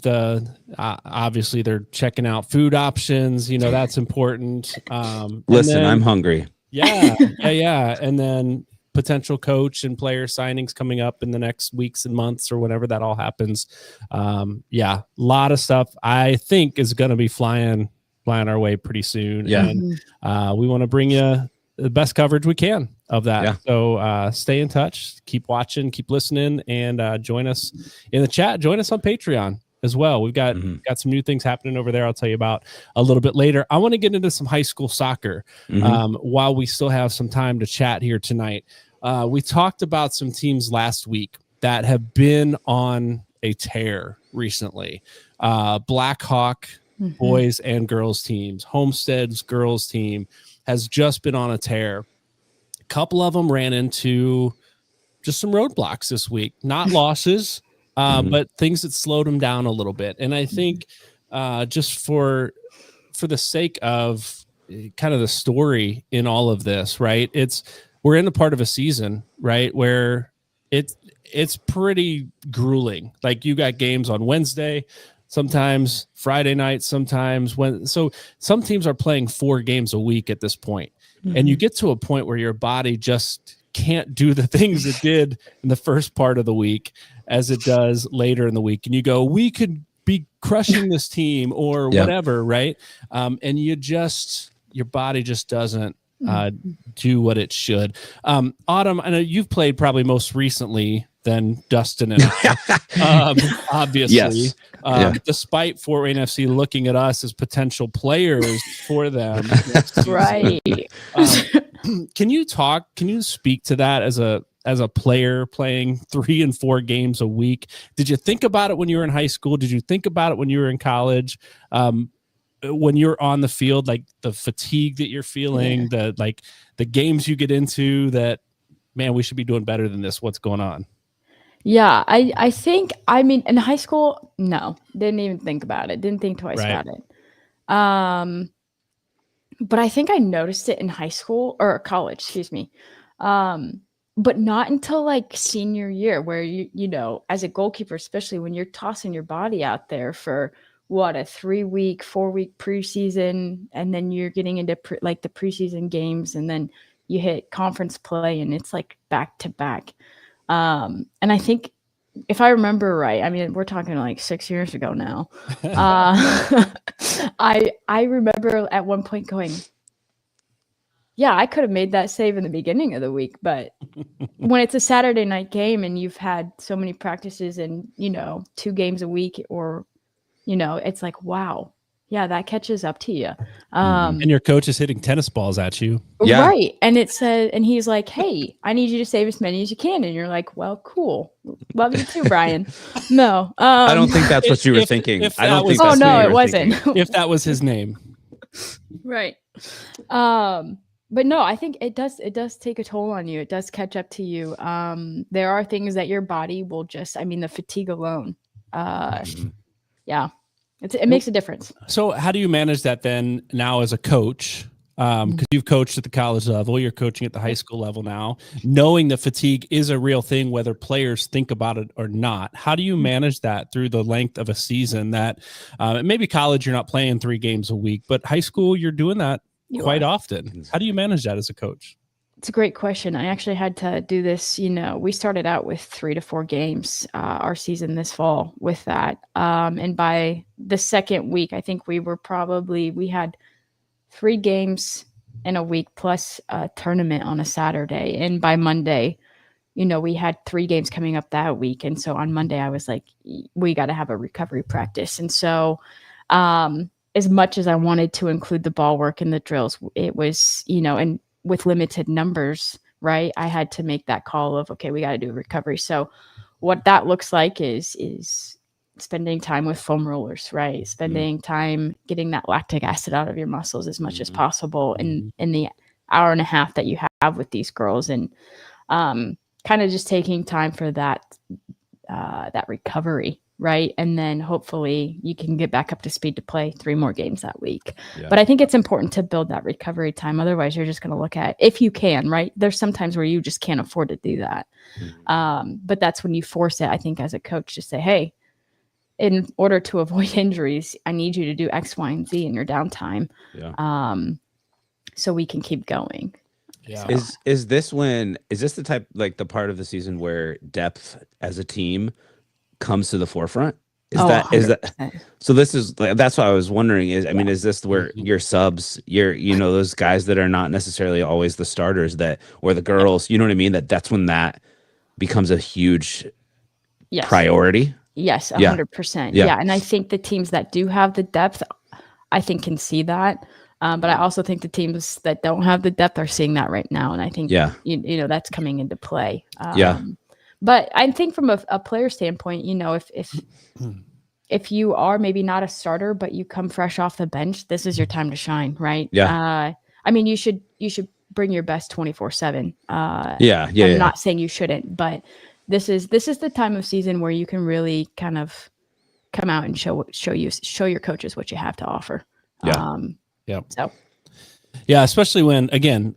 obviously they're checking out food options. That's important. Listen, I'm hungry. Yeah. And then potential coach and player signings coming up in the next weeks and months or whenever that all happens. A lot of stuff I think is going to be flying our way pretty soon. Yeah. And we want to bring you the best coverage we can of that. Yeah. So stay in touch, keep watching, keep listening, and join us in the chat. Join us on Patreon as well. We've got some new things happening over there. I'll tell you about a little bit later. I want to get into some high school soccer while we still have some time to chat here tonight. We talked about some teams last week that have been on a tear recently. Blackhawk boys and girls teams, Homestead's girls team has just been on a tear. A couple of them ran into just some roadblocks this week, not losses, but things that slowed them down a little bit. And I think just for the sake of kind of the story in all of this, right? We're in the part of a season, right, where it's pretty grueling. Like you got games on Wednesday, sometimes Friday night, sometimes so some teams are playing 4 games a week at this point. And you get to a point where your body just can't do the things it did in the first part of the week as it does later in the week. And you go, we could be crushing this team or whatever, right? And your body just doesn't do what it should. Autumn, I know you've played probably most recently than Dustin and I, obviously. Yes. Despite Fort Wayne FC looking at us as potential players for them. Right. Can you speak to that as a player playing 3 and 4 games a week? Did you think about it when you were in high school? Did you think about it when you were in college? When you're on the field, like the fatigue that you're feeling, the games you get into that, man, we should be doing better than this. What's going on? Yeah, I think, I mean, in high school, no, didn't even think about it. Didn't think twice about it. But I think I noticed it in high school or college, excuse me. But not until like senior year where you know, as a goalkeeper, especially when you're tossing your body out there for a 3-week, 4-week preseason, and then you're getting into like the preseason games, and then you hit conference play and it's like back to back. And I think if I remember right, I mean, we're talking like 6 years ago now. I remember at one point going, yeah, I could have made that save in the beginning of the week, but when it's a Saturday night game and you've had so many practices and, you know, 2 games a week, or, you know, it's like, wow, yeah, that catches up to you. And your coach is hitting tennis balls at you. Yeah. Right. And it said, and he's like, hey, I need you to save as many as you can. And you're like, well, cool. Love you too, Brian. No. I don't think that's what you were thinking. I don't think that's what you it were wasn't. thinking. If that was his name. Right. But no, I think it does take a toll on you. It does catch up to you. There are things that your body will just, I mean, the fatigue alone. Yeah. It makes a difference. So how do you manage that then now as a coach? Because you've coached at the college level, you're coaching at the high school level now, knowing that fatigue is a real thing, whether players think about it or not. How do you manage that through the length of a season that maybe college, you're not playing 3 games a week, but high school, you're doing that quite often. How do you manage that as a coach? It's a great question. I actually had to do this. You know, we started out with 3 to 4 games our season this fall with that. And by the second week, I think we had 3 games in a week plus a tournament on a Saturday. And by Monday, you know, we had 3 games coming up that week. And so on Monday, I was like, we got to have a recovery practice. And so as much as I wanted to include the ball work in the drills, it was, you know, and with limited numbers, right? I had to make that call of, okay, we got to do a recovery. So what that looks like is spending time with foam rollers, right? Spending time getting that lactic acid out of your muscles as much as possible in the hour and a half that you have with these girls, and kind of just taking time for that recovery, right? And then hopefully you can get back up to speed to play 3 more games that week. Yeah. But I think it's important to build that recovery time. Otherwise, you're just going to look at, if you can, right? There's some times where you just can't afford to do that. But that's when you force it, I think, as a coach, to say, hey, in order to avoid injuries, I need you to do X, Y, and Z in your downtime. So we can keep going. Yeah. Is this the type, like the part of the season where depth as a team comes to the forefront? Is that so? This is, that's what I was wondering. I mean, is this where your subs, those guys that are not necessarily always the starters, or the girls, you know what I mean? That's when that becomes a huge priority. Yes, 100%. Yeah, and I think the teams that do have the depth, I think, can see that. But I also think the teams that don't have the depth are seeing that right now, and I think that's coming into play. But I think from a player standpoint, if you are maybe not a starter, but you come fresh off the bench, this is your time to shine, right? Yeah. I mean, you should bring your best 24/7. I'm not saying you shouldn't, but this is the time of season where you can really kind of come out and show your coaches what you have to offer. Yeah. So. Yeah, especially when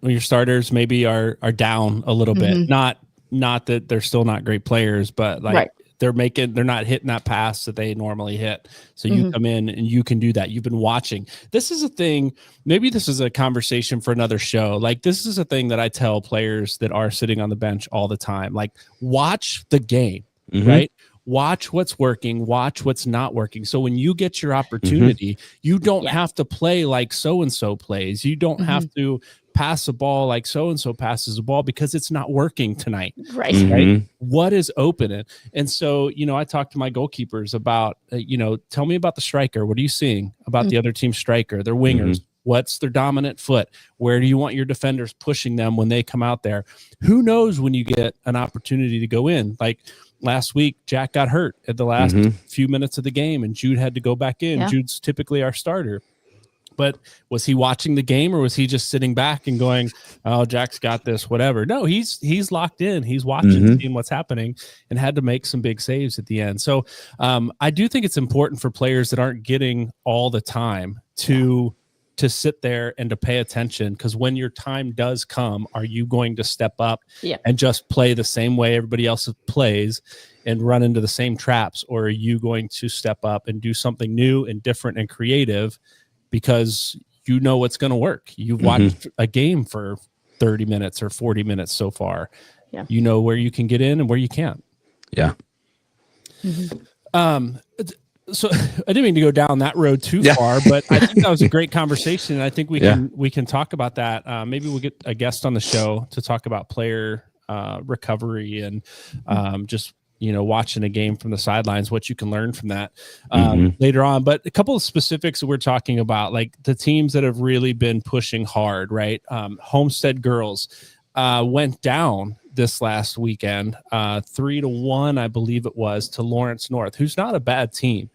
your starters maybe are down a little bit. Not that they're still not great players, but like they're not hitting that pass that they normally hit. So you come in and you can do that. You've been watching. This is a thing. Maybe this is a conversation for another show. Like, this is a thing that I tell players that are sitting on the bench all the time. Like, watch the game, right? Watch what's working, watch what's not working. So when you get your opportunity, you don't have to play like so-and-so plays. You don't have to pass the ball like so-and-so passes the ball because it's not working tonight. Right? What is open? And so, I talk to my goalkeepers about, tell me about the striker. What are you seeing about the other team's striker, their wingers? What's their dominant foot? Where do you want your defenders pushing them when they come out there? Who knows when you get an opportunity to go in? Like, last week, Jack got hurt at the last few minutes of the game, and Jude had to go back in. Jude's typically our starter. But was he watching the game, or was he just sitting back and going, "Oh, Jack's got this, whatever"? No, he's locked in. He's watching, seeing what's happening, and had to make some big saves at the end. So I do think it's important for players that aren't getting all the time to sit there and to pay attention, because when your time does come, are you going to step up and just play the same way everybody else plays and run into the same traps, or are you going to step up and do something new and different and creative because you know what's going to work? You've watched a game for 30 minutes or 40 minutes so far. You know where you can get in and where you can't. So I didn't mean to go down that road too far, but I think that was a great conversation. And I think we can talk about that. Maybe we'll get a guest on the show to talk about player recovery and just, watching a game from the sidelines, what you can learn from that later on. But a couple of specifics that we're talking about, like the teams that have really been pushing hard, right? Homestead girls went down this last weekend, 3-1, I believe it was, to Lawrence North, who's not a bad team,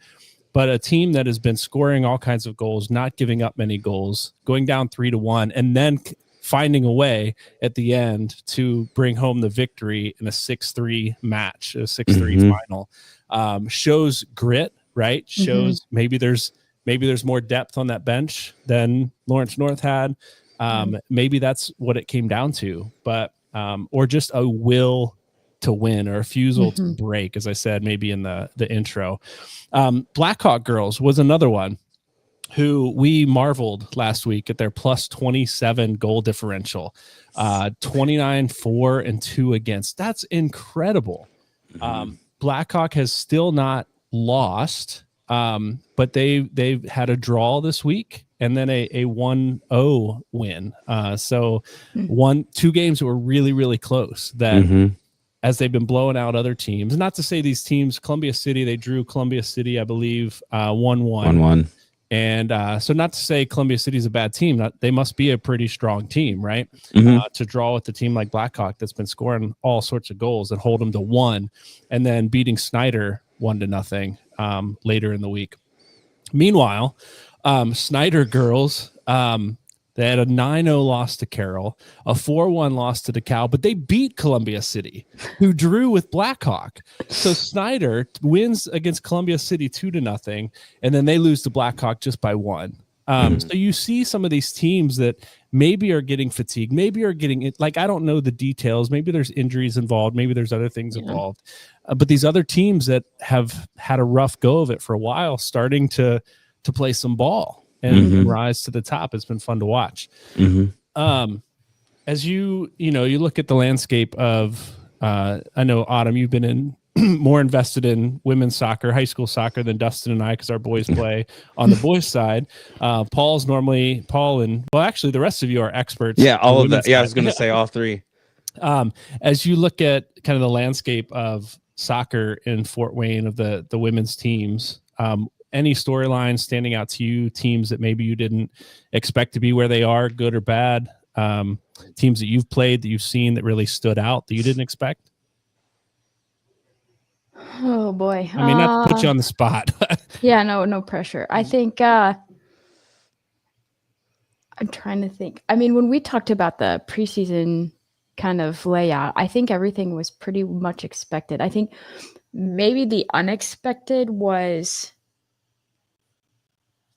but a team that has been scoring all kinds of goals, not giving up many goals, going down 3-1, and then finding a way at the end to bring home the victory in a 6-3 match, a 6-3 final. Shows grit, right? Shows maybe there's more depth on that bench than Lawrence North had. Maybe that's what it came down to, but or just a will to win, or a refusal to break, as I said, maybe in the intro. Blackhawk girls was another one who we marveled last week at their plus 27 goal differential, 29-4-2 against. That's incredible. Blackhawk has still not lost, but they've had a draw this week and then a 1-0 win. So 2 games that were really, really close, that as they've been blowing out other teams. Not to say these teams, Columbia City, they drew Columbia City, I believe, 1-1. And so not to say Columbia City is a bad team. They must be a pretty strong team, right? To draw with a team like Blackhawk that's been scoring all sorts of goals and hold them to 1, and then beating Snyder 1-0 later in the week. Meanwhile, Snyder girls, they had a 9-0 loss to Carroll, a 4-1 loss to DeKalb, but they beat Columbia City, who drew with Blackhawk. So Snyder wins against Columbia City 2-0, and then they lose to Blackhawk just by 1. So you see some of these teams that maybe are getting fatigued, maybe are getting it. Like, I don't know the details. Maybe there's injuries involved. Maybe there's other things involved. But these other teams that have had a rough go of it for a while, starting to play some ball and rise to the top. It's been fun to watch. As you look at the landscape of, I know, Autumn, you've been more invested in women's soccer, high school soccer, than Dustin and I, because our boys play on the boys' side. Paul and actually the rest of you are experts. Yeah, all of that. Side. Yeah, I was going to say all three. As you look at kind of the landscape of soccer in Fort Wayne, of the women's teams, any storylines standing out to you, teams that maybe you didn't expect to be where they are, good or bad, teams that you've played, that you've seen, that really stood out, that you didn't expect? Oh boy. I mean, not to put you on the spot. Yeah, no pressure. I think I'm trying to think. I mean, when we talked about the preseason kind of layout, I think everything was pretty much expected. I think maybe the unexpected was,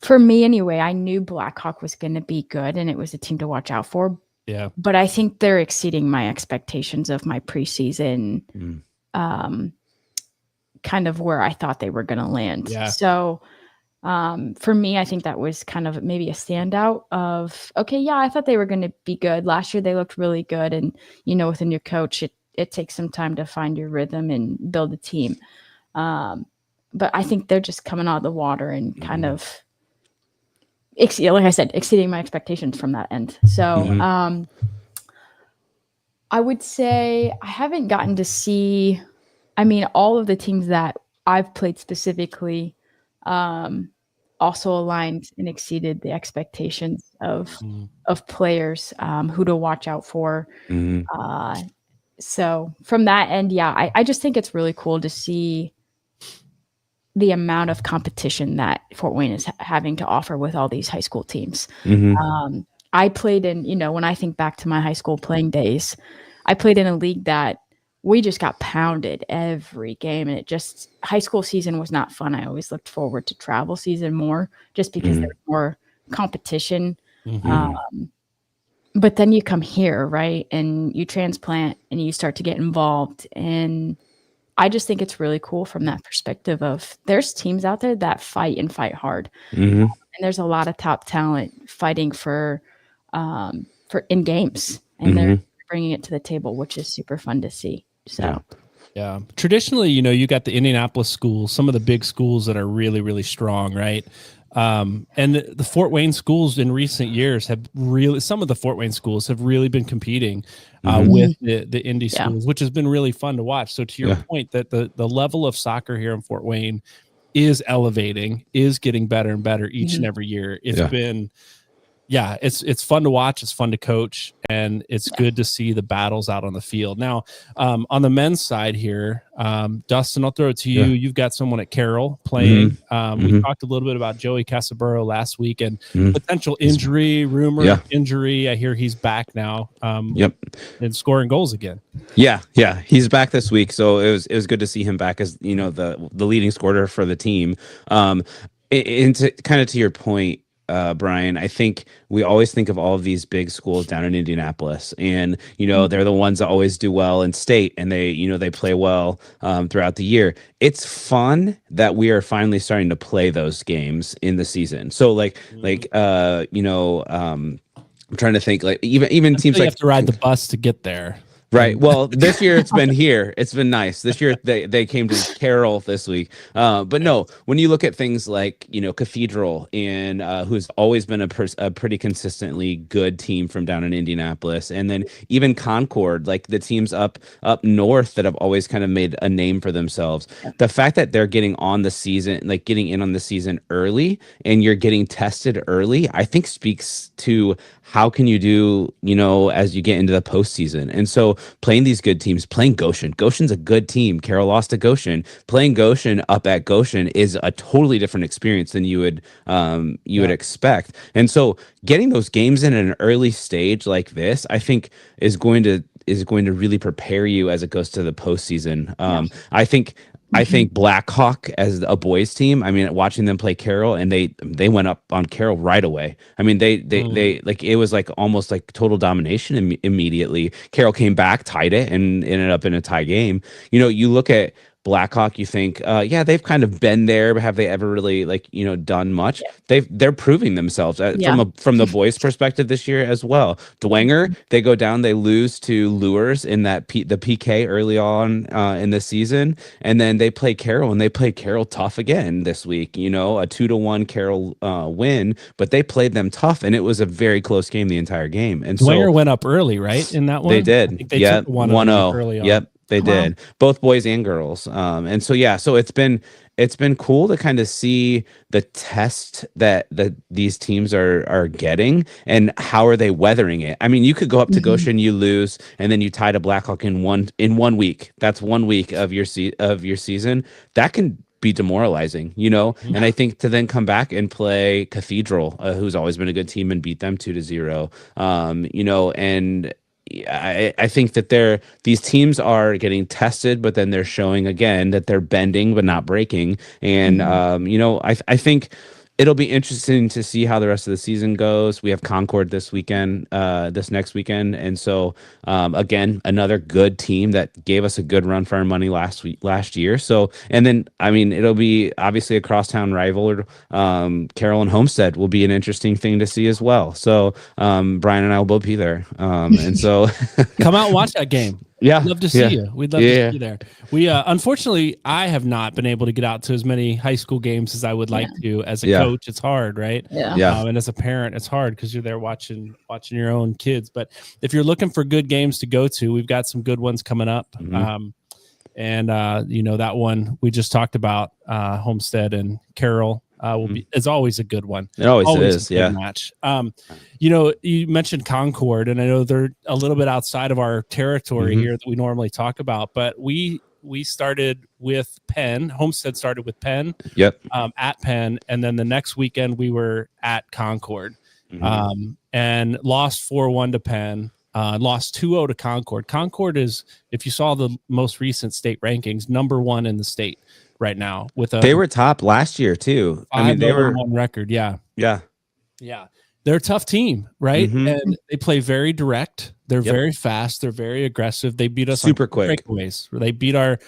for me anyway, I knew Blackhawk was going to be good and it was a team to watch out for. Yeah. But I think they're exceeding my expectations of my preseason, kind of where I thought they were going to land. Yeah. So for me, I think that was kind of maybe a standout of, okay, yeah, I thought they were going to be good. Last year, they looked really good. And, with a new coach, it takes some time to find your rhythm and build a team. But I think they're just coming out of the water and kind of, like I said, exceeding my expectations from that end. So I would say I haven't gotten to see, all of the teams that I've played specifically also aligned and exceeded the expectations of players, who to watch out for. So from that end, yeah, I just think it's really cool to see the amount of competition that Fort Wayne is having to offer with all these high school teams. I played in, when I think back to my high school playing days, I played in a league that we just got pounded every game, and high school season was not fun. I always looked forward to travel season more just because there's more competition. But then you come here, right? And you transplant and you start to get involved. And I just think it's really cool from that perspective of there's teams out there that fight and fight hard. And there's a lot of top talent fighting for in games, and they're bringing it to the table, which is super fun to see. So, yeah. Traditionally, you got the Indianapolis schools, some of the big schools that are really, really strong, right? And the Fort Wayne schools in recent years some of the Fort Wayne schools have really been competing with the Indy schools, which has been really fun to watch. So to your point that the level of soccer here in Fort Wayne is elevating, is getting better and better each and every year. It's been, it's fun to watch. It's fun to coach, and it's good to see the battles out on the field. Now, on the men's side here, Dustin, I'll throw it to you. You've got someone at Carroll playing. We talked a little bit about Joey Casaburo last week and potential injury, rumor injury. I hear he's back now. And scoring goals again. Yeah, he's back this week, so it was good to see him back as the leading scorer for the team. And to your point, Brian, I think we always think of all of these big schools down in Indianapolis, and they're the ones that always do well in state, and they play well throughout the year. It's fun that we are finally starting to play those games in the season. So I'm trying to think, like even teams you like have to ride the bus to get there. Right. Well, this year it's been here. It's been nice. This year they came to Carroll this week. But no, when you look at things like, Cathedral and who's always been a pretty consistently good team from down in Indianapolis, and then even Concord, like the teams up north that have always kind of made a name for themselves. The fact that they're getting on the season, like getting in on the season early, and you're getting tested early, I think speaks to how can you do, as you get into the postseason. And so playing these good teams, playing Goshen. Goshen's a good team. Carroll lost to Goshen. Playing Goshen up at Goshen is a totally different experience than you would expect. And so getting those games in an early stage like this, I think is going to really prepare you as it goes to the postseason. I think Blackhawk as a boys team, watching them play Carroll, and they went up on Carroll right away. They like, it was like almost like total domination immediately. Carroll came back, tied it, and ended up in a tie game. You look at Blackhawk, you think, they've kind of been there, but have they ever really done much? They're proving themselves from the boys' perspective this year as well. Dwenger, they go down, they lose to Lures in the PK early on in the season, and then they play Carroll, and they played Carroll tough again this week. A 2-1 Carroll win, but they played them tough, and it was a very close game the entire game. And Dwenger went up early, right, in that one? They did. I think they took 1-0 early on. Yep. They did, both boys and girls. And so it's been cool to kind of see the test that these teams are getting, and how are they weathering it. You could go up to Goshen, you lose, and then you tie to Blackhawk in 1 week. That's 1 week of your season. That can be demoralizing, and I think to then come back and play Cathedral, who's always been a good team, and beat them 2-0, and I think that these teams are getting tested, but then they're showing again that they're bending but not breaking. And I think it'll be interesting to see how the rest of the season goes. We have Concord this next weekend, and so again, another good team that gave us a good run for our money last year. So, and then I mean, it'll be obviously a crosstown rival. Carroll and Homestead will be an interesting thing to see as well. So, Brian and I will both be there, and so come out and watch that game. Yeah, We'd love to see you. We'd love to see you there. We unfortunately, I have not been able to get out to as many high school games as I would like to. As a coach, it's hard, right? Yeah. And as a parent, it's hard because you're there watching your own kids. But if you're looking for good games to go to, we've got some good ones coming up. And that one we just talked about, Homestead and Carroll. It's always a good one. It always is, a good match. You mentioned Concord, and I know they're a little bit outside of our territory here that we normally talk about, but we started with Penn. Homestead started with Penn. Yep. At Penn, and then the next weekend we were at Concord, and lost 4-1 to Penn. Lost 2-0 to Concord. Concord is, if you saw the most recent state rankings, number 1 in the state right now. They were top last year too. I mean, they were on record. Yeah. Yeah. They're a tough team, right? And they play very direct. They're very fast. They're very aggressive. They beat us super on quick breakaways. They beat our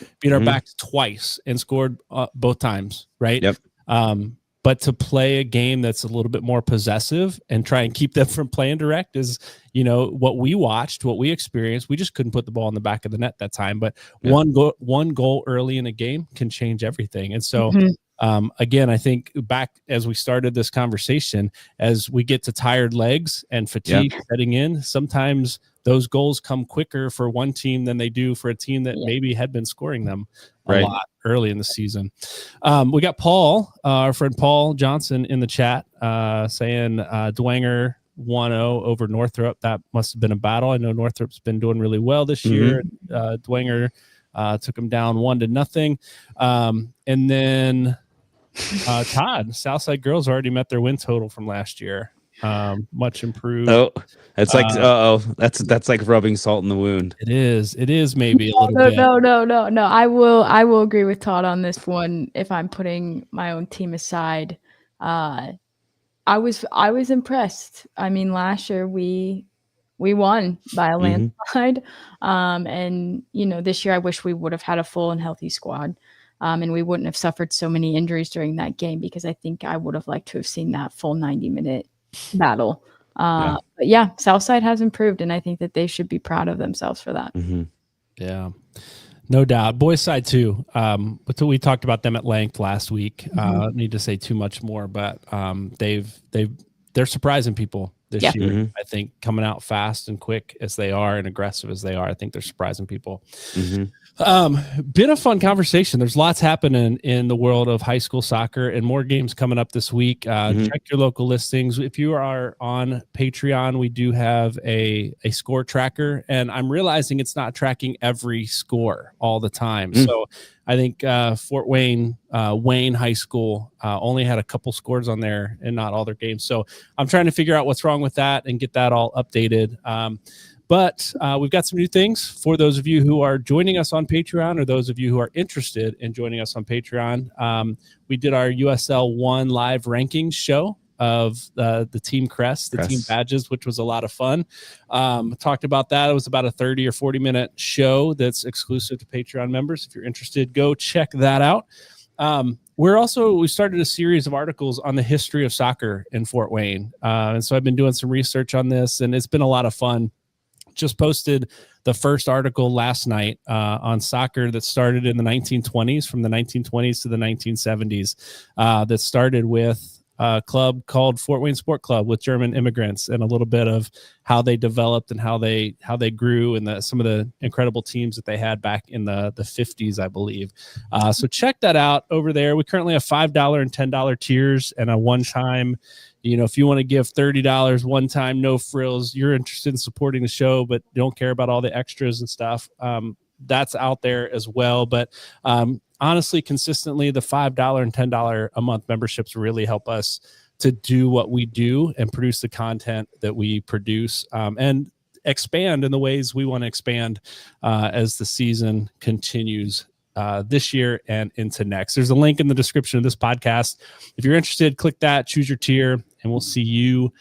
backs twice and scored both times, right? Yep. But to play a game that's a little bit more possessive and try and keep them from playing direct is, what we watched, what we experienced. We just couldn't put the ball in the back of the net that time. But one goal early in a game can change everything. And so, again, I think back as we started this conversation, as we get to tired legs and fatigue setting in, sometimes those goals come quicker for one team than they do for a team that maybe had been scoring them a lot early in the season. We got Paul, our friend Paul Johnson in the chat, saying Dwenger 1-0 over Northrop. That must have been a battle. I know Northrop's been doing really well this year. Dwenger took him down 1-0. And then Todd, Southside girls already met their win total from last year. Much improved. That's like that's like rubbing salt in the wound. It is maybe a little bit. No. I will agree with Todd on this one. If I'm putting my own team aside, I was impressed. I mean, last year we won by a landslide, and this year I wish we would have had a full and healthy squad. And we wouldn't have suffered so many injuries during that game, because I think I would have liked to have seen that full 90-minute battle. But Southside has improved, and I think that they should be proud of themselves for that. Yeah, no doubt. Boys side too. But we talked about them at length last week. I don't need to say too much more, but they're surprising people this year. I think coming out fast and quick as they are and aggressive as they are, I think they're surprising people. Been a fun conversation. There's lots happening in the world of high school soccer, and more games coming up this week. Check your local listings. If you are on Patreon, we do have a score tracker, and I'm realizing it's not tracking every score all the time. So I think Fort Wayne High School only had a couple scores on there and not all their games. So I'm trying to figure out what's wrong with that and get that all updated. But we've got some new things for those of you who are joining us on Patreon, or those of you who are interested in joining us on Patreon. We did our USL 1 live rankings show of the team crest, the team badges, which was a lot of fun. Talked about that. It was about a 30 or 40-minute show that's exclusive to Patreon members. If you're interested, go check that out. We started a series of articles on the history of soccer in Fort Wayne. And so I've been doing some research on this, and it's been a lot of fun. Just posted the first article last night on soccer that started in the 1920s, from the 1920s to the 1970s, that started with a club called Fort Wayne Sport Club with German immigrants, and a little bit of how they developed and how they grew, and some of the incredible teams that they had back in the 50s, I believe. So check that out over there. We currently have $5 and $10 tiers, and a one-time. If you want to give $30 one time, no frills, you're interested in supporting the show, but don't care about all the extras and stuff, that's out there as well. But honestly, consistently, the $5 and $10 a month memberships really help us to do what we do and produce the content that we produce. And expand in the ways we want to expand as the season continues this year and into next. There's a link in the description of this podcast. If you're interested, click that, choose your tier, and we'll see you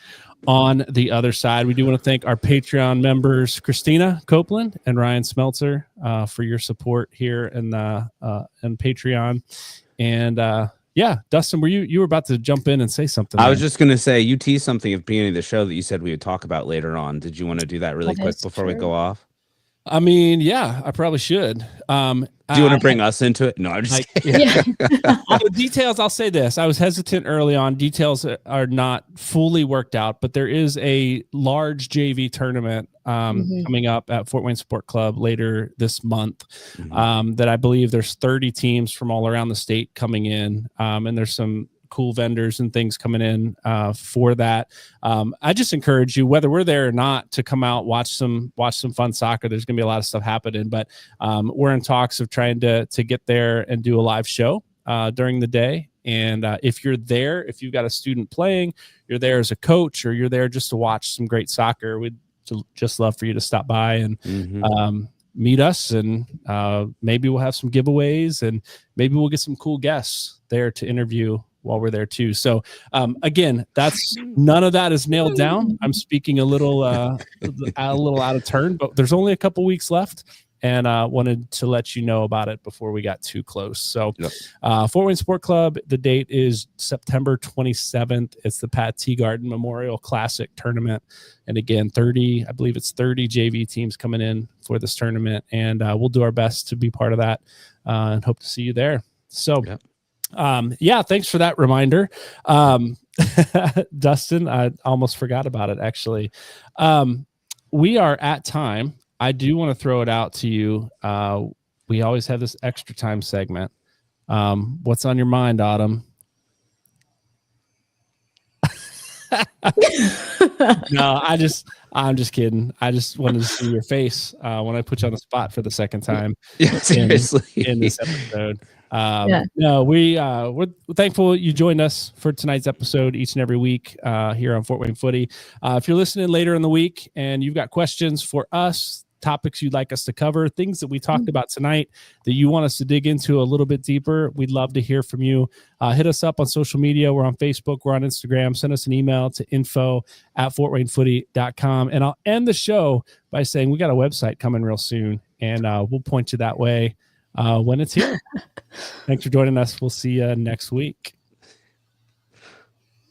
on the other side. We do want to thank our Patreon members, Christina Copeland and Ryan Smeltzer, for your support here in Patreon. And Dustin, you were about to jump in and say something. I was just going to say, you teased something at the beginning of the show that you said we would talk about later on. Did you want to do that really quick before we go off? I mean, yeah, I probably should. Do you want to bring us into it? No, I'm just kidding. Yeah. The details, I'll say this. I was hesitant early on. Details are not fully worked out, but there is a large JV tournament coming up at Fort Wayne Sport Club later this month that I believe there's 30 teams from all around the state coming in, and there's some cool vendors and things coming in for that. I just encourage you, whether we're there or not, to come out, watch some fun soccer. There's gonna be a lot of stuff happening, but we're in talks of trying to get there and do a live show during the day. And if you're there, if you've got a student playing, you're there as a coach, or you're there just to watch some great soccer, we'd just love for you to stop by and meet us, and maybe we'll have some giveaways, and maybe we'll get some cool guests there to interview while we're there too. So again, none of that is nailed down. I'm speaking a little out of turn, but there's only a couple weeks left, and wanted to let you know about it before we got too close. So Fort Wayne Sport Club, the date is September 27th. It's the Pat Teagarden Memorial Classic Tournament. And again, I believe it's 30 JV teams coming in for this tournament, and we'll do our best to be part of that and hope to see you there. So thanks for that reminder. Dustin, I almost forgot about it, actually. We are at time. I do want to throw it out to you. We always have this extra time segment. What's on your mind, Autumn? No, I'm just kidding. I just wanted to see your face when I put you on the spot for the second time. Yeah, seriously. in this episode. No, we're thankful you joined us for tonight's episode each and every week here on Fort Wayne Footy. If you're listening later in the week and you've got questions for us, topics you'd like us to cover, things that we talked about tonight that you want us to dig into a little bit deeper, we'd love to hear from you. Hit us up on social media. We're on Facebook. We're on Instagram. Send us an email to info@fortwaynefooty.com. And I'll end the show by saying we got a website coming real soon, and we'll point you that way when it's here. Thanks for joining us. We'll see you next week.